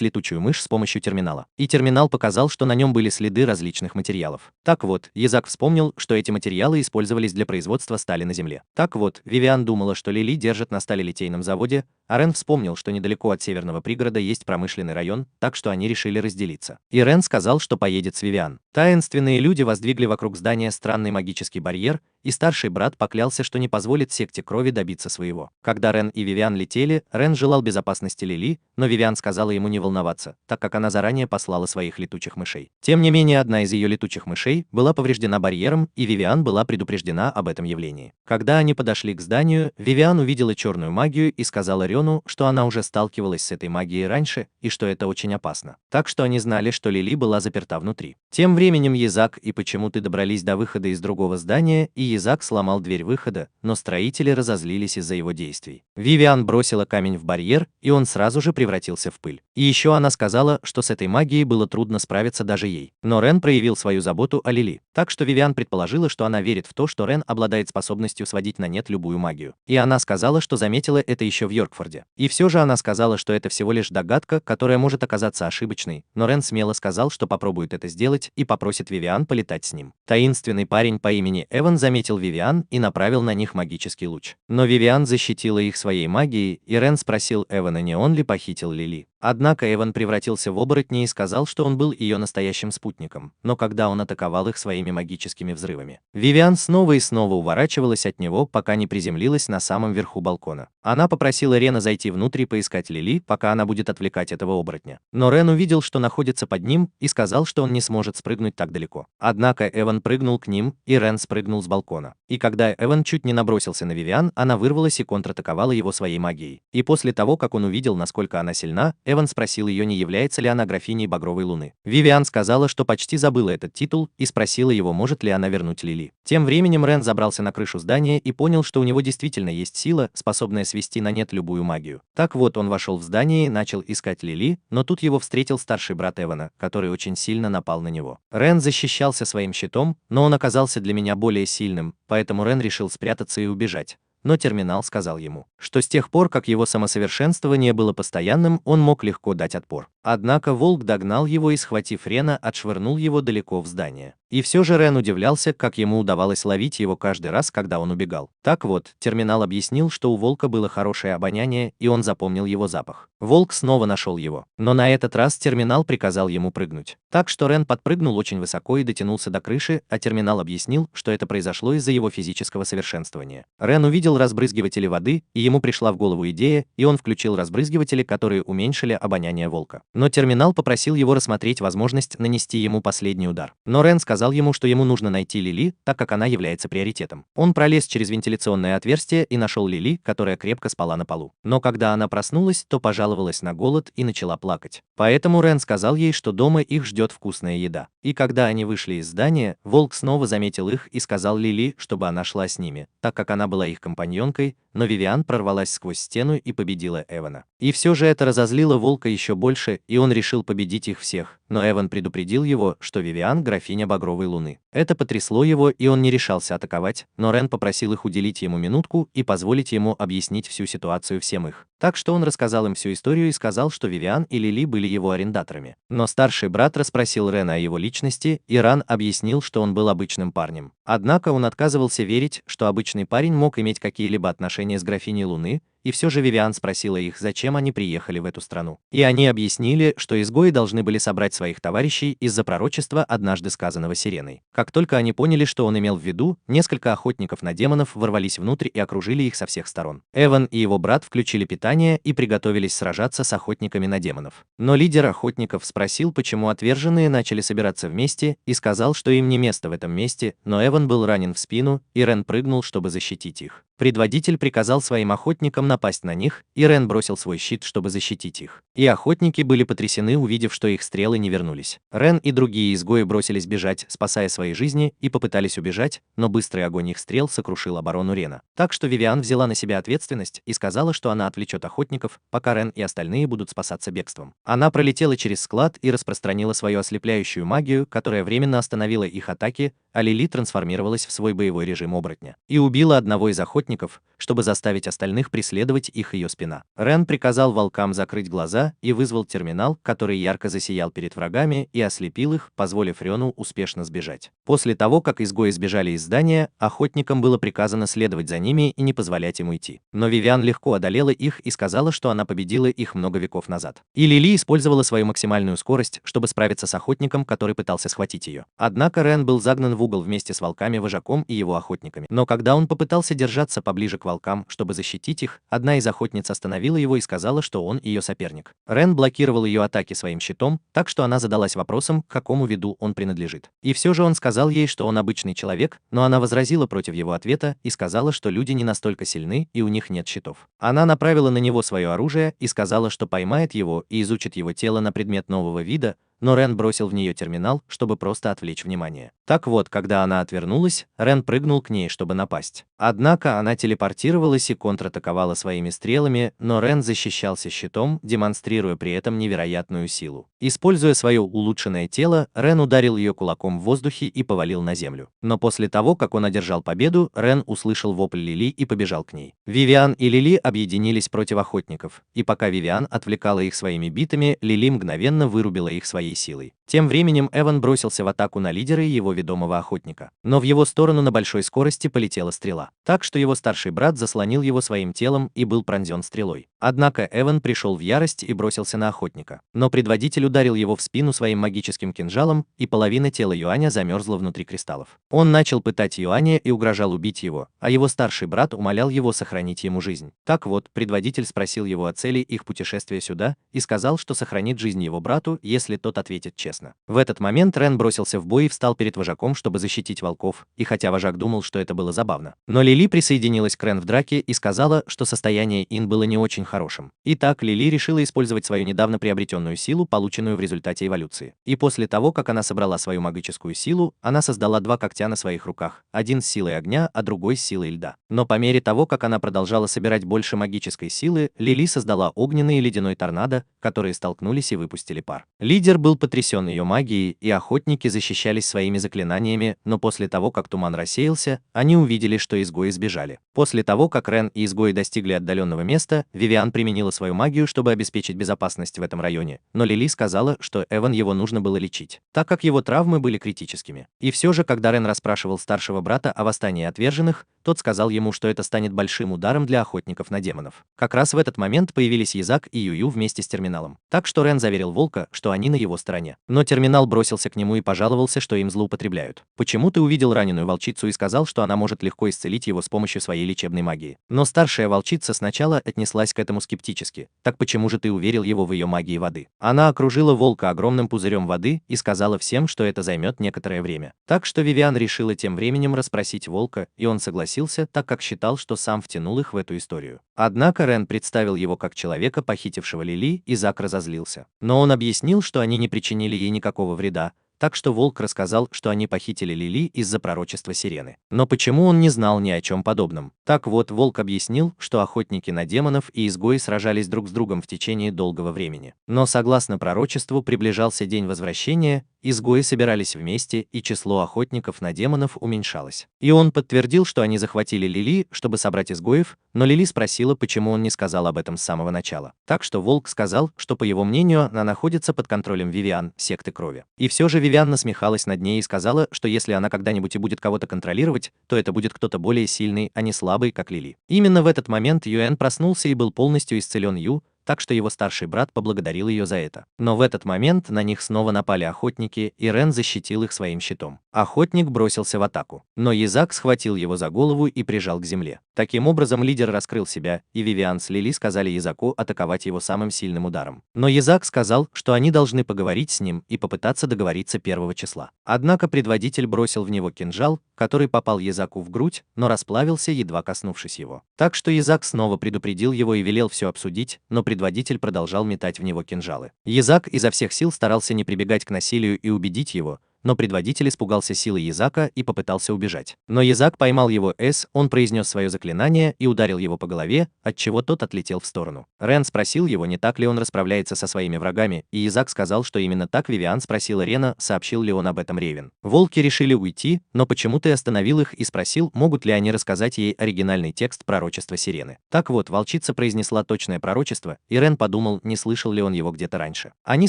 летучую мышь с помощью терминала? И терминал показал, что на нем были следы различных материалов. Так вот, Язак вспомнил, что эти материалы использовались для производства стали на Земле. Так вот, Вивиан думала, что Лили держат на сталелитейном заводе, а Рен вспомнил, что недалеко от северного пригорода есть промышленный район, так что они решили разделиться. И Рен сказал, что поедет с Вивиан. Таинственные люди воздвигли вокруг здания странный магический барьер, и старший брат поклялся, что не позволит секте крови добиться своего. Когда Рен и Вивиан летели, Рен желал безопасности Лили, но Вивиан сказала ему не волноваться, так как она заранее послала своих летучих мышей. Тем не менее, одна из ее летучих мышей была повреждена барьером, и Вивиан была предупреждена об этом явлении. Когда они подошли к зданию, Вивиан увидела черную магию и сказала Рену, что она уже сталкивалась с этой магией раньше, и что это очень опасно. Так что они знали, что Лили была заперта внутри. Тем временем Язак и почему ты добрались до выхода из другого здания, и Язак сломал дверь выхода, но строители разозлились из-за его действий. Вивиан бросила камень в барьер, и он сразу же превратился в пыль. И еще она сказала, что с этой магией было трудно справиться даже ей. Но Рен проявил свою заботу о Лили. Так что Вивиан предположила, что она верит в то, что Рен обладает способностью сводить на нет любую магию. И она сказала, что заметила это еще в Йоркфорде. И все же она сказала, что это всего лишь догадка, которая может оказаться ошибочной, но Рен смело сказал, что попробует это сделать и попросит Вивиан полетать с ним. Таинственный парень по имени Эван заметил Вивиан и направил на них магический луч. Но Вивиан защитила их своей магией, и Рен спросил Эвана, не он ли похитил Лили. Однако Эван превратился в оборотня и сказал, что он был ее настоящим спутником, но когда он атаковал их своими магическими взрывами. Вивиан снова и снова уворачивалась от него, пока не приземлилась на самом верху балкона. Она попросила Рена зайти внутрь и поискать Лили, пока она будет отвлекать этого оборотня. Но Рен увидел, что находится под ним, и сказал, что он не сможет спрыгнуть так далеко. Однако Эван прыгнул к ним, и Рен спрыгнул с балкона. И когда Эван чуть не набросился на Вивиан, она вырвалась и контратаковала его своей магией. И после того, как он увидел, насколько она сильна, Эван спросил ее, не является ли она графиней Багровой Луны. Вивиан сказала, что почти забыла этот титул, и спросила его, может ли она вернуть Лили. Тем временем Рен забрался на крышу здания и понял, что у него действительно есть сила, способная свести на нет любую магию. Так вот, он вошел в здание и начал искать Лили, но тут его встретил старший брат Эвана, который очень сильно напал на него. Рен защищался своим щитом, но он оказался для меня более сильным, поэтому Рен решил спрятаться и убежать. Но терминал сказал ему, что с тех пор, как его самосовершенствование было постоянным, он мог легко дать отпор. Однако волк догнал его и, схватив Рена, отшвырнул его далеко в здание. И все же Рен удивлялся, как ему удавалось ловить его каждый раз, когда он убегал. Так вот, терминал объяснил, что у волка было хорошее обоняние, и он запомнил его запах. Волк снова нашел его, но на этот раз терминал приказал ему прыгнуть. Так что Рен подпрыгнул очень высоко и дотянулся до крыши, а терминал объяснил, что это произошло из-за его физического совершенствования. Рен увидел разбрызгиватели воды, и ему пришла в голову идея, и он включил разбрызгиватели, которые уменьшили обоняние волка. Но терминал попросил его рассмотреть возможность нанести ему последний удар. Но Рен сказал ему, что ему нужно найти Лили, так как она является приоритетом. Он пролез через вентиляционное отверстие и нашел Лили, которая крепко спала на полу. Но когда она проснулась, то пожаловалась на голод и начала плакать. Поэтому Рен сказал ей, что дома их ждет вкусная еда. И когда они вышли из здания, волк снова заметил их и сказал Лили, чтобы она шла с ними, так как она была их компаньонкой, но Вивиан прорвалась сквозь стену и победила Эвана. И все же это разозлило волка еще больше, и он решил победить их всех, но Эван предупредил его, что Вивиан – графиня Багровой Луны. Это потрясло его, и он не решался атаковать, но Рен попросил их уделить ему минутку и позволить ему объяснить всю ситуацию всем их. Так что он рассказал им всю историю и сказал, что Вивиан и Лили были его арендаторами. Но старший брат расспросил Рена о его личности, и Ран объяснил, что он был обычным парнем. Однако он отказывался верить, что обычный парень мог иметь какие-либо отношения с графиней Луны, и все же Вивиан спросила их, зачем они приехали в эту страну. И они объяснили, что изгои должны были собрать своих товарищей из-за пророчества, однажды сказанного Сиреной. Как только они поняли, что он имел в виду, несколько охотников на демонов ворвались внутрь и окружили их со всех сторон. Эван и его брат включили питание и приготовились сражаться с охотниками на демонов. Но лидер охотников спросил, почему отверженные начали собираться вместе, и сказал, что им не место в этом месте, но Эван был ранен в спину, и Рен прыгнул, чтобы защитить их. Предводитель приказал своим охотникам напасть на них, и Рен бросил свой щит, чтобы защитить их. И охотники были потрясены, увидев, что их стрелы не вернулись. Рен и другие изгои бросились бежать, спасая свои жизни, и попытались убежать, но быстрый огонь их стрел сокрушил оборону Рена. Так что Вивиан взяла на себя ответственность и сказала, что она отвлечет охотников, пока Рен и остальные будут спасаться бегством. Она пролетела через склад и распространила свою ослепляющую магию, которая временно остановила их атаки, а Лили трансформировалась в свой боевой режим оборотня и убила одного из охотников, чтобы заставить остальных преследовать их ее спина. Рен приказал волкам закрыть глаза и вызвал терминал, который ярко засиял перед врагами и ослепил их, позволив Рену успешно сбежать. После того, как изгои сбежали из здания, охотникам было приказано следовать за ними и не позволять им уйти. Но Вивиан легко одолела их и сказала, что она победила их много веков назад. И Лили использовала свою максимальную скорость, чтобы справиться с охотником, который пытался схватить ее. Однако Рен был загнан в угол вместе с волками-вожаком и его охотниками. Но когда он попытался держаться поближе к волкам, чтобы защитить их, одна из охотниц остановила его и сказала, что он ее соперник. Рен блокировал ее атаки своим щитом, так что она задалась вопросом, к какому виду он принадлежит. И все же он сказал ей, что он обычный человек, но она возразила против его ответа и сказала, что люди не настолько сильны и у них нет щитов. Она направила на него свое оружие и сказала, что поймает его и изучит его тело на предмет нового вида, но Рен бросил в нее терминал, чтобы просто отвлечь внимание. Так вот, когда она отвернулась, Рен прыгнул к ней, чтобы напасть. Однако она телепортировалась и контратаковала своими стрелами, но Рен защищался щитом, демонстрируя при этом невероятную силу. Используя свое улучшенное тело, Рен ударил ее кулаком в воздухе и повалил на землю. Но после того, как он одержал победу, Рен услышал вопль Лили и побежал к ней. Вивиан и Лили объединились против охотников, и пока Вивиан отвлекала их своими битами, Лили мгновенно вырубила их своей силой. Тем временем Эван бросился в атаку на лидера и его ведомого охотника. Но в его сторону на большой скорости полетела стрела. Так что его старший брат заслонил его своим телом и был пронзен стрелой. Однако Эван пришел в ярость и бросился на охотника. Но предводитель ударил его в спину своим магическим кинжалом, и половина тела Юаня замерзла внутри кристаллов. Он начал пытать Юаня и угрожал убить его, а его старший брат умолял его сохранить ему жизнь. Так вот, предводитель спросил его о цели их путешествия сюда и сказал, что сохранит жизнь его брату, если тот ответит честно. В этот момент Рен бросился в бой и встал перед вожаком, чтобы защитить волков, и хотя вожак думал, что это было забавно, но Лили присоединилась к Рен в драке и сказала, что состояние Ин было не очень хорошим. Итак, Лили решила использовать свою недавно приобретенную силу, полученную в результате эволюции. И после того, как она собрала свою магическую силу, она создала два когтя на своих руках, один с силой огня, а другой с силой льда. Но по мере того, как она продолжала собирать больше магической силы, Лили создала огненный и ледяной торнадо, которые столкнулись и выпустили пар. Лидер был потрясен ее магией, и охотники защищались своими заклинаниями, но после того, как туман рассеялся, они увидели, что изгои сбежали. После того, как Рен и изгои достигли отдаленного места, Вивиан применила свою магию, чтобы обеспечить безопасность в этом районе, но Лили сказала, что Эван его нужно было лечить, так как его травмы были критическими. И все же, когда Рен расспрашивал старшего брата о восстании отверженных, тот сказал ему, что это станет большим ударом для охотников на демонов. Как раз в этот момент появились Язак и Юю вместе с Терминалом. Так что Рен заверил Волка, что они на его стороне. Но Терминал бросился к нему и пожаловался, что им злоупотребляют. «Почему ты увидел раненую волчицу и сказал, что она может легко исцелить его с помощью своей лечебной магии?» Но старшая волчица сначала отнеслась к этому скептически. «Так почему же ты уверил его в ее магии воды?» Она окружила Волка огромным пузырем воды и сказала всем, что это займет некоторое время. Так что Вивиан решила тем временем расспросить Волка, и он согласился, так как считал, что сам втянул их в эту историю. Однако Рен представил его как человека, похитившего Лили, и Зак разозлился. Но он объяснил, что они не причинили ей никакого вреда, так что Волк рассказал, что они похитили Лили из-за пророчества Сирены. Но почему он не знал ни о чем подобном? Так вот, Волк объяснил, что охотники на демонов и изгои сражались друг с другом в течение долгого времени. Но согласно пророчеству приближался день возвращения, изгои собирались вместе, и число охотников на демонов уменьшалось. И он подтвердил, что они захватили Лили, чтобы собрать изгоев, но Лили спросила, почему он не сказал об этом с самого начала. Так что Волк сказал, что, по его мнению, она находится под контролем Вивиан, секты крови. И все же Вивиан насмехалась над ней и сказала, что если она когда-нибудь и будет кого-то контролировать, то это будет кто-то более сильный, а не слабый, как Лили. Именно в этот момент Юэн проснулся и был полностью исцелен Ю, так что его старший брат поблагодарил ее за это. Но в этот момент на них снова напали охотники, и Рен защитил их своим щитом. Охотник бросился в атаку, но Язак схватил его за голову и прижал к земле. Таким образом, лидер раскрыл себя, и Вивиан с Лили сказали Язаку атаковать его самым сильным ударом. Но Язак сказал, что они должны поговорить с ним и попытаться договориться 1 числа. Однако предводитель бросил в него кинжал, который попал Язаку в грудь, но расплавился, едва коснувшись его. Так что Язак снова предупредил его и велел все обсудить, но предводитель продолжал метать в него кинжалы. Язак изо всех сил старался не прибегать к насилию и убедить его, но предводитель испугался силы Язака и попытался убежать. Но Язак поймал его он произнес свое заклинание и ударил его по голове, отчего тот отлетел в сторону. Рен спросил его, не так ли он расправляется со своими врагами, и Язак сказал, что именно так. Вивиан спросила Рена, сообщил ли он об этом Ревен. Волки решили уйти, но почему ты остановил их и спросил, могут ли они рассказать ей оригинальный текст пророчества Сирены. Так вот, волчица произнесла точное пророчество, и Рен подумал, не слышал ли он его где-то раньше. Они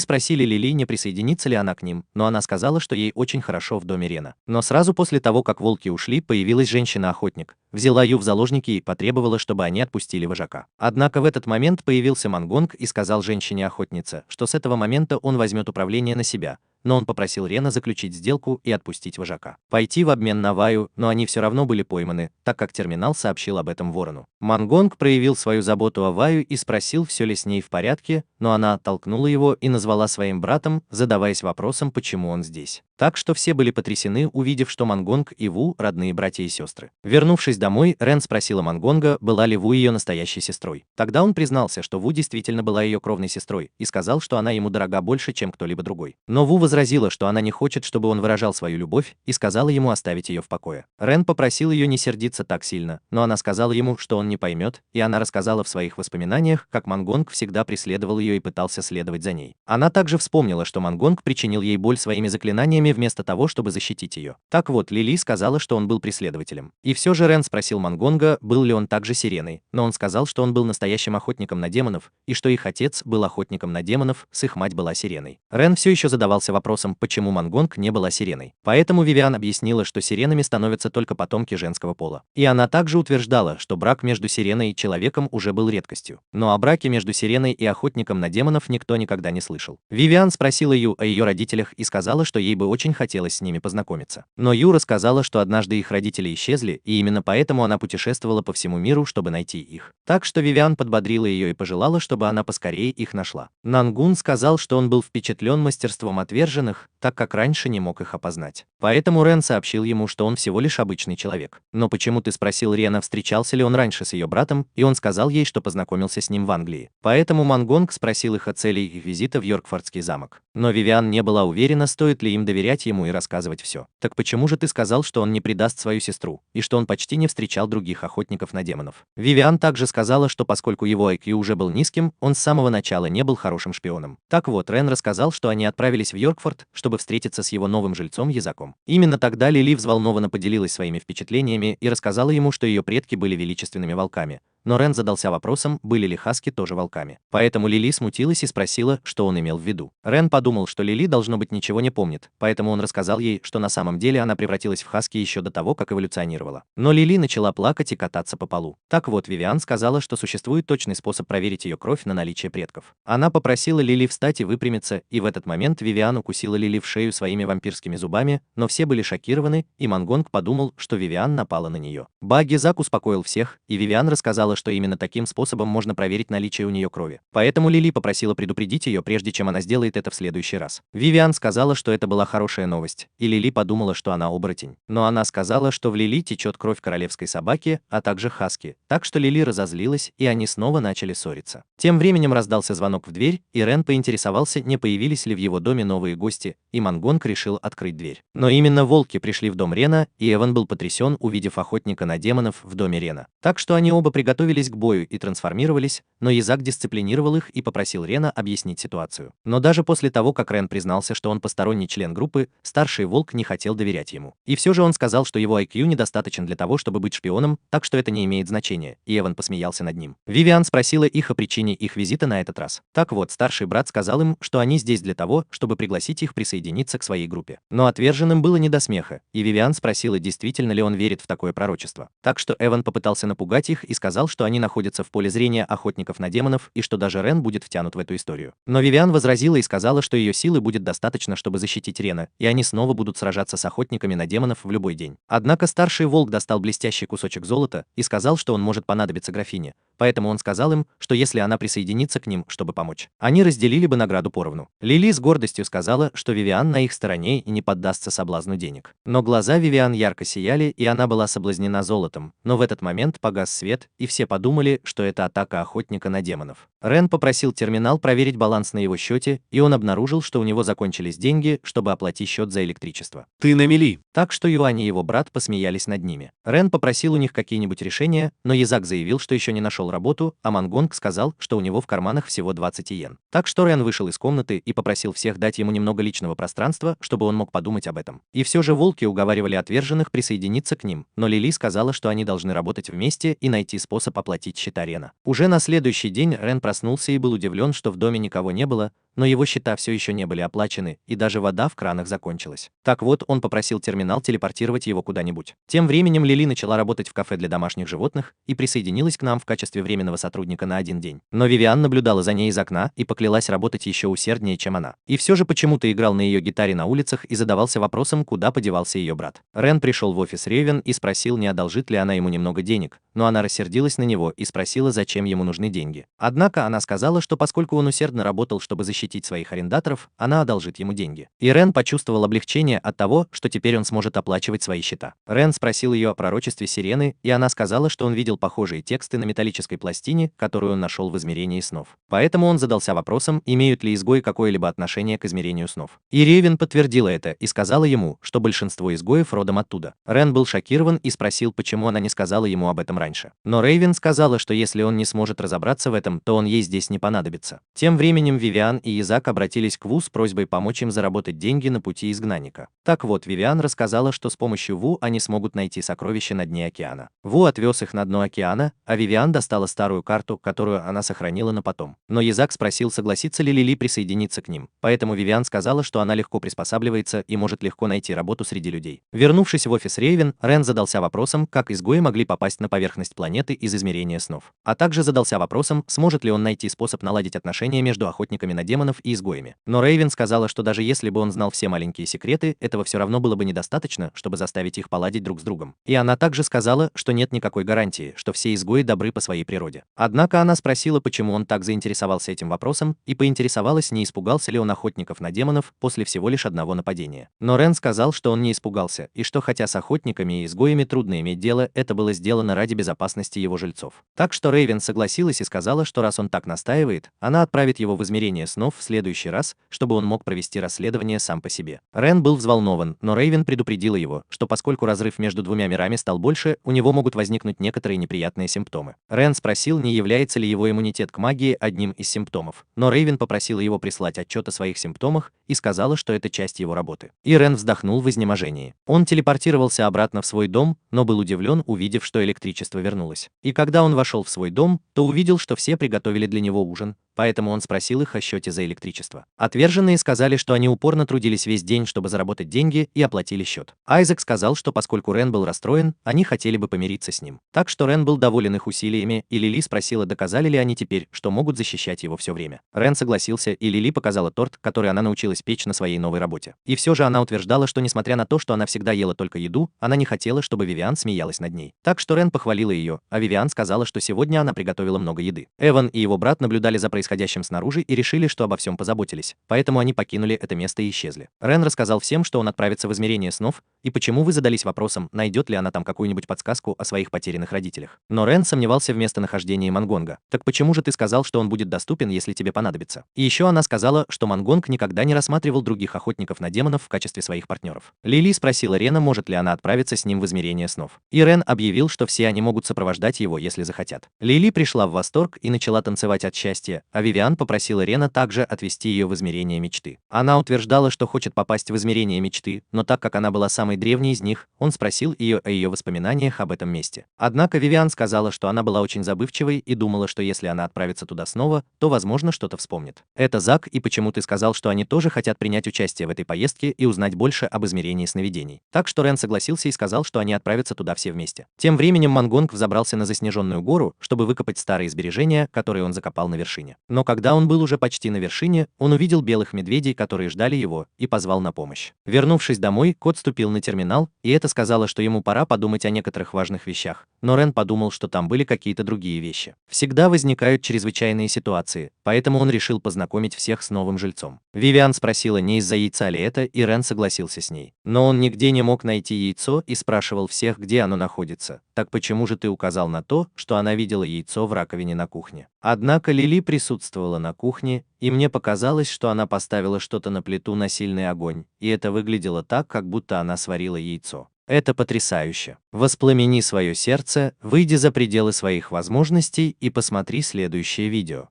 спросили Лили, не присоединится ли она к ним, но она сказала, что ей очень хорошо в доме Рена. Но сразу после того, как волки ушли, появилась женщина-охотник, взяла Ю в заложники и потребовала, чтобы они отпустили вожака. Однако в этот момент появился Мангонг и сказал женщине-охотнице, что с этого момента он возьмет управление на себя, но он попросил Рена заключить сделку и отпустить вожака. Пойти в обмен на Ваю, но они все равно были пойманы, так как терминал сообщил об этом Ворону. Мангонг проявил свою заботу о Ваю и спросил, все ли с ней в порядке, но она оттолкнула его и назвала своим братом, задаваясь вопросом, почему он здесь. Так что все были потрясены, увидев, что Мангонг и Ву – родные братья и сестры. Вернувшись домой, Рен спросила Мангонга, была ли Ву ее настоящей сестрой. Тогда он признался, что Ву действительно была ее кровной сестрой, и сказал, что она ему дорога больше, чем кто-либо другой. Но Ву возразила, что она не хочет, чтобы он выражал свою любовь, и сказала ему оставить ее в покое. Рен попросил ее не сердиться так сильно, но она сказала ему, что он не поймет, и она рассказала в своих воспоминаниях, как Мангонг всегда преследовал ее и пытался следовать за ней. Она также вспомнила, что Мангонг причинил ей боль своими заклинаниями вместо того, чтобы защитить ее. Так вот, Лили сказала, что он был преследователем. И все же Рен спросил Мангонга, был ли он также сиреной, но он сказал, что он был настоящим охотником на демонов, и что их отец был охотником на демонов, с их мать была сиреной. Рен все еще задавался вопросом, почему Мангонг не была сиреной. Поэтому Вивиан объяснила, что сиренами становятся только потомки женского пола. И она также утверждала, что брак между сиреной и человеком уже был редкостью. Но о браке между сиреной и охотником на демонов никто никогда не слышал. Вивиан спросила Ю о ее родителях и сказала, что ей бы очень хотелось с ними познакомиться. Но Ю рассказала, что однажды их родители исчезли, и именно поэтому она путешествовала по всему миру, чтобы найти их. Так что Вивиан подбодрила ее и пожелала, чтобы она поскорее их нашла. Нангун сказал, что он был впечатлен мастерством отверженных, так как раньше не мог их опознать. Поэтому Рен сообщил ему, что он всего лишь обычный человек. Но почему ты спросил Рена, встречался ли он раньше с ее братом, и он сказал ей, что познакомился с ним в Англии. Поэтому Мангонг спросил их о цели их визита в Йоркфордский замок. Но Вивиан не была уверена, стоит ли им доверять ему и рассказывать все. Так почему же ты сказал, что он не предаст свою сестру, и что он почти не встречал других охотников на демонов? Вивиан также сказала, что поскольку его IQ уже был низким, он с самого начала не был хорошим шпионом. Так вот, Рен рассказал, что они отправились в Йоркфорд, чтобы встретиться с его новым жильцом Язаком. Именно тогда Лили взволнованно поделилась своими впечатлениями и рассказала ему, что ее предки были величественными волками, но Рен задался вопросом, были ли хаски тоже волками. Поэтому Лили смутилась и спросила, что он имел в виду. Рен подумал, что Лили, должно быть, ничего не помнит, поэтому он рассказал ей, что на самом деле она превратилась в хаски еще до того, как эволюционировала. Но Лили начала плакать и кататься по полу. Так вот, Вивиан сказала, что существует точный способ проверить ее кровь на наличие предков. Она попросила Лили встать и выпрямиться, и в этот момент Вивиан укусила Лили в шею своими вампирскими зубами, но все были шокированы, и Мангонг подумал, что Вивиан напала на нее. Багги-Зак успокоил всех, и Вивиан рассказала, что именно таким способом можно проверить наличие у нее крови. Поэтому Лили попросила предупредить ее, прежде чем она сделает это в следующий раз. Вивиан сказала, что это была хорошая новость, и Лили подумала, что она оборотень. Но она сказала, что в Лили течет кровь королевской собаки, а также хаски, так что Лили разозлилась, и они снова начали ссориться. Тем временем раздался звонок в дверь, и Рен поинтересовался, не появились ли в его доме новые гости, и Мангонг решил открыть дверь. Но именно волки пришли в дом Рена, и Эван был потрясен, увидев охотника на демонов в доме Рена. Так что они оба приготовились к бою и трансформировались, но Изак дисциплинировал их и попросил Рена объяснить ситуацию. Но даже после того, как Рен признался, что он посторонний член группы, старший волк не хотел доверять ему. И все же он сказал, что его IQ недостаточен для того, чтобы быть шпионом, так что это не имеет значения, и Эван посмеялся над ним. Вивиан спросила их о причине их визита на этот раз. Так вот, старший брат сказал им, что они здесь для того, чтобы пригласить их присоединиться к своей группе. Но отверженным было не до смеха, и Вивиан спросила, действительно ли он верит в такое пророчество. Так что Эван попытался напугать их и сказал, что они находятся в поле зрения охотников на демонов и что даже Рен будет втянут в эту историю. Но Вивиан возразила и сказала, что ее силы будет достаточно, чтобы защитить Рена, и они снова будут сражаться с охотниками на демонов в любой день. Однако старший волк достал блестящий кусочек золота и сказал, что он может понадобиться графине, поэтому он сказал им, что если она присоединится к ним, чтобы помочь, они разделили бы награду поровну. Лили с гордостью сказала, что Вивиан на их стороне и не поддастся соблазну денег. Но глаза Вивиан ярко сияли, и она была соблазнена золотом, но в этот момент погас свет, и все подумали, что это атака охотника на демонов. Рен попросил терминал проверить баланс на его счете, и он обнаружил, что у него закончились деньги, чтобы оплатить счет за электричество. Ты на мели. Так что Юань и его брат посмеялись над ними. Рен попросил у них какие-нибудь решения, но Изак заявил, что еще не нашел работу, а Мангонг сказал, что у него в карманах всего 20 йен. Так что Рен вышел из комнаты и попросил всех дать ему немного личного пространства, чтобы он мог подумать об этом. И все же волки уговаривали отверженных присоединиться к ним, но Лили сказала, что они должны работать вместе и найти способ оплатить счета Рена. Уже на следующий день Рен проснулся и был удивлен, что в доме никого не было, но его счета все еще не были оплачены, и даже вода в кранах закончилась. Так вот, он попросил терминал телепортировать его куда-нибудь. Тем временем Лили начала работать в кафе для домашних животных и присоединилась к нам в качестве временного сотрудника на один день. Но Вивиан наблюдала за ней из окна и поклялась работать еще усерднее, чем она. И все же почему-то играл на ее гитаре на улицах и задавался вопросом, куда подевался ее брат. Рен пришел в офис Рейвен и спросил, не одолжит ли она ему немного денег, но она рассердилась на него и спросила, зачем ему нужны деньги. Однако она сказала, что поскольку он усердно работал, чтобы защитить своих арендаторов, она одолжит ему деньги. И Рен почувствовал облегчение от того, что теперь он сможет оплачивать свои счета. Рен спросил ее о пророчестве Сирены, и она сказала, что он видел похожие тексты на металлической пластине, которую он нашел в измерении снов. Поэтому он задался вопросом, имеют ли изгои какое-либо отношение к измерению снов. И Рейвен подтвердила это и сказала ему, что большинство изгоев родом оттуда. Рен был шокирован и спросил, почему она не сказала ему об этом раньше. Но Рейвен сказала, что если он не сможет разобраться в этом, то он ей здесь не понадобится. Тем временем Вивиан и Изак обратились к Ву с просьбой помочь им заработать деньги на пути изгнанника. Так вот, Вивиан рассказала, что с помощью Ву они смогут найти сокровища на дне океана. Ву отвез их на дно океана, а Вивиан достала старую карту, которую она сохранила на потом. Но Изак спросил, согласится ли Лили присоединиться к ним. Поэтому Вивиан сказала, что она легко приспосабливается и может легко найти работу среди людей. Вернувшись в офис Рейвен, Рен задался вопросом, как изгои могли попасть на поверхность планеты из измерения снов. А также задался вопросом, сможет ли он найти способ наладить отношения между охотниками на демонов и изгоями. Но Рейвен сказала, что даже если бы он знал все маленькие секреты, этого все равно было бы недостаточно, чтобы заставить их поладить друг с другом. И она также сказала, что нет никакой гарантии, что все изгои добры по своей природе. Однако она спросила, почему он так заинтересовался этим вопросом, и поинтересовалась, не испугался ли он охотников на демонов после всего лишь одного нападения. Но Рен сказал, что он не испугался, и что хотя с охотниками и изгоями трудно иметь дело, это было сделано ради безопасности его жильцов. Так что Рейвен согласилась и сказала, что раз он так настаивает, она отправит его в измерение снов в следующий раз, чтобы он мог провести расследование сам по себе. Рен был взволнован, но Рейвен предупредила его, что поскольку разрыв между двумя мирами стал больше, у него могут возникнуть некоторые неприятные симптомы. Рен спросил, не является ли его иммунитет к магии одним из симптомов, но Рейвен попросила его прислать отчет о своих симптомах и сказала, что это часть его работы. И Рен вздохнул в изнеможении. Он телепортировался обратно в свой дом, но был удивлен, увидев, что электричество вернулось. И когда он вошел в свой дом, то увидел, что все приготовили для него ужин, поэтому он спросил их о счете за электричество. Отверженные сказали, что они упорно трудились весь день, чтобы заработать деньги, и оплатили счет. Айзек сказал, что поскольку Рен был расстроен, они хотели бы помириться с ним. Так что Рен был доволен их усилиями, и Лили спросила, доказали ли они теперь, что могут защищать его все время. Рен согласился, и Лили показала торт, который она научилась печь на своей новой работе. И все же она утверждала, что несмотря на то, что она всегда ела только еду, она не хотела, чтобы Вивиан смеялась над ней. Так что Рен похвалила ее, а Вивиан сказала, что сегодня она приготовила много еды. Эван и его брат наблюдали за происходящим снаружи и решили, что обо всем позаботились, поэтому они покинули это место и исчезли. Рен рассказал всем, что он отправится в измерение снов, и почему вы задались вопросом, найдет ли она там какую-нибудь подсказку о своих потерянных родителях. Но Рен сомневался в местонахождении Мангонга. Так почему же ты сказал, что он будет доступен, если тебе понадобится? И еще она сказала, что Мангонг никогда не рассматривал других охотников на демонов в качестве своих партнеров. Лили спросила Рена, может ли она отправиться с ним в измерение снов. И Рен объявил, что все они могут сопровождать его, если захотят. Лили пришла в восторг и начала танцевать от счастья, а Вивиан попросила Рена также отвести ее в измерение мечты. Она утверждала, что хочет попасть в измерение мечты, но так как она была самой древней из них, он спросил ее о ее воспоминаниях об этом месте. Однако Вивиан сказала, что она была очень забывчивой и думала, что если она отправится туда снова, то, возможно, что-то вспомнит. Это Зак, и почему ты сказал, что они тоже хотят принять участие в этой поездке и узнать больше об измерении сновидений. Так что Рен согласился и сказал, что они отправятся туда все вместе. Тем временем Мангонг взобрался на заснеженную гору, чтобы выкопать старые сбережения, которые он закопал на вершине. Но когда он был уже почти на вершине, он увидел белых медведей, которые ждали его, и позвал на помощь. Вернувшись домой, кот ступил на терминал, и это сказала, что ему пора подумать о некоторых важных вещах. Но Рен подумал, что там были какие-то другие вещи. Всегда возникают чрезвычайные ситуации, поэтому он решил познакомить всех с новым жильцом. Вивиан спросила, не из-за яйца ли это, и Рен согласился с ней. Но он нигде не мог найти яйцо и спрашивал всех, где оно находится. Так почему же ты указал на то, что она видела яйцо в раковине на кухне? Однако Лили присутствовала на кухне, и мне показалось, что она поставила что-то на плиту на сильный огонь, и это выглядело так, как будто она сварила яйцо. Это потрясающе. Воспламени свое сердце, выйди за пределы своих возможностей и посмотри следующее видео.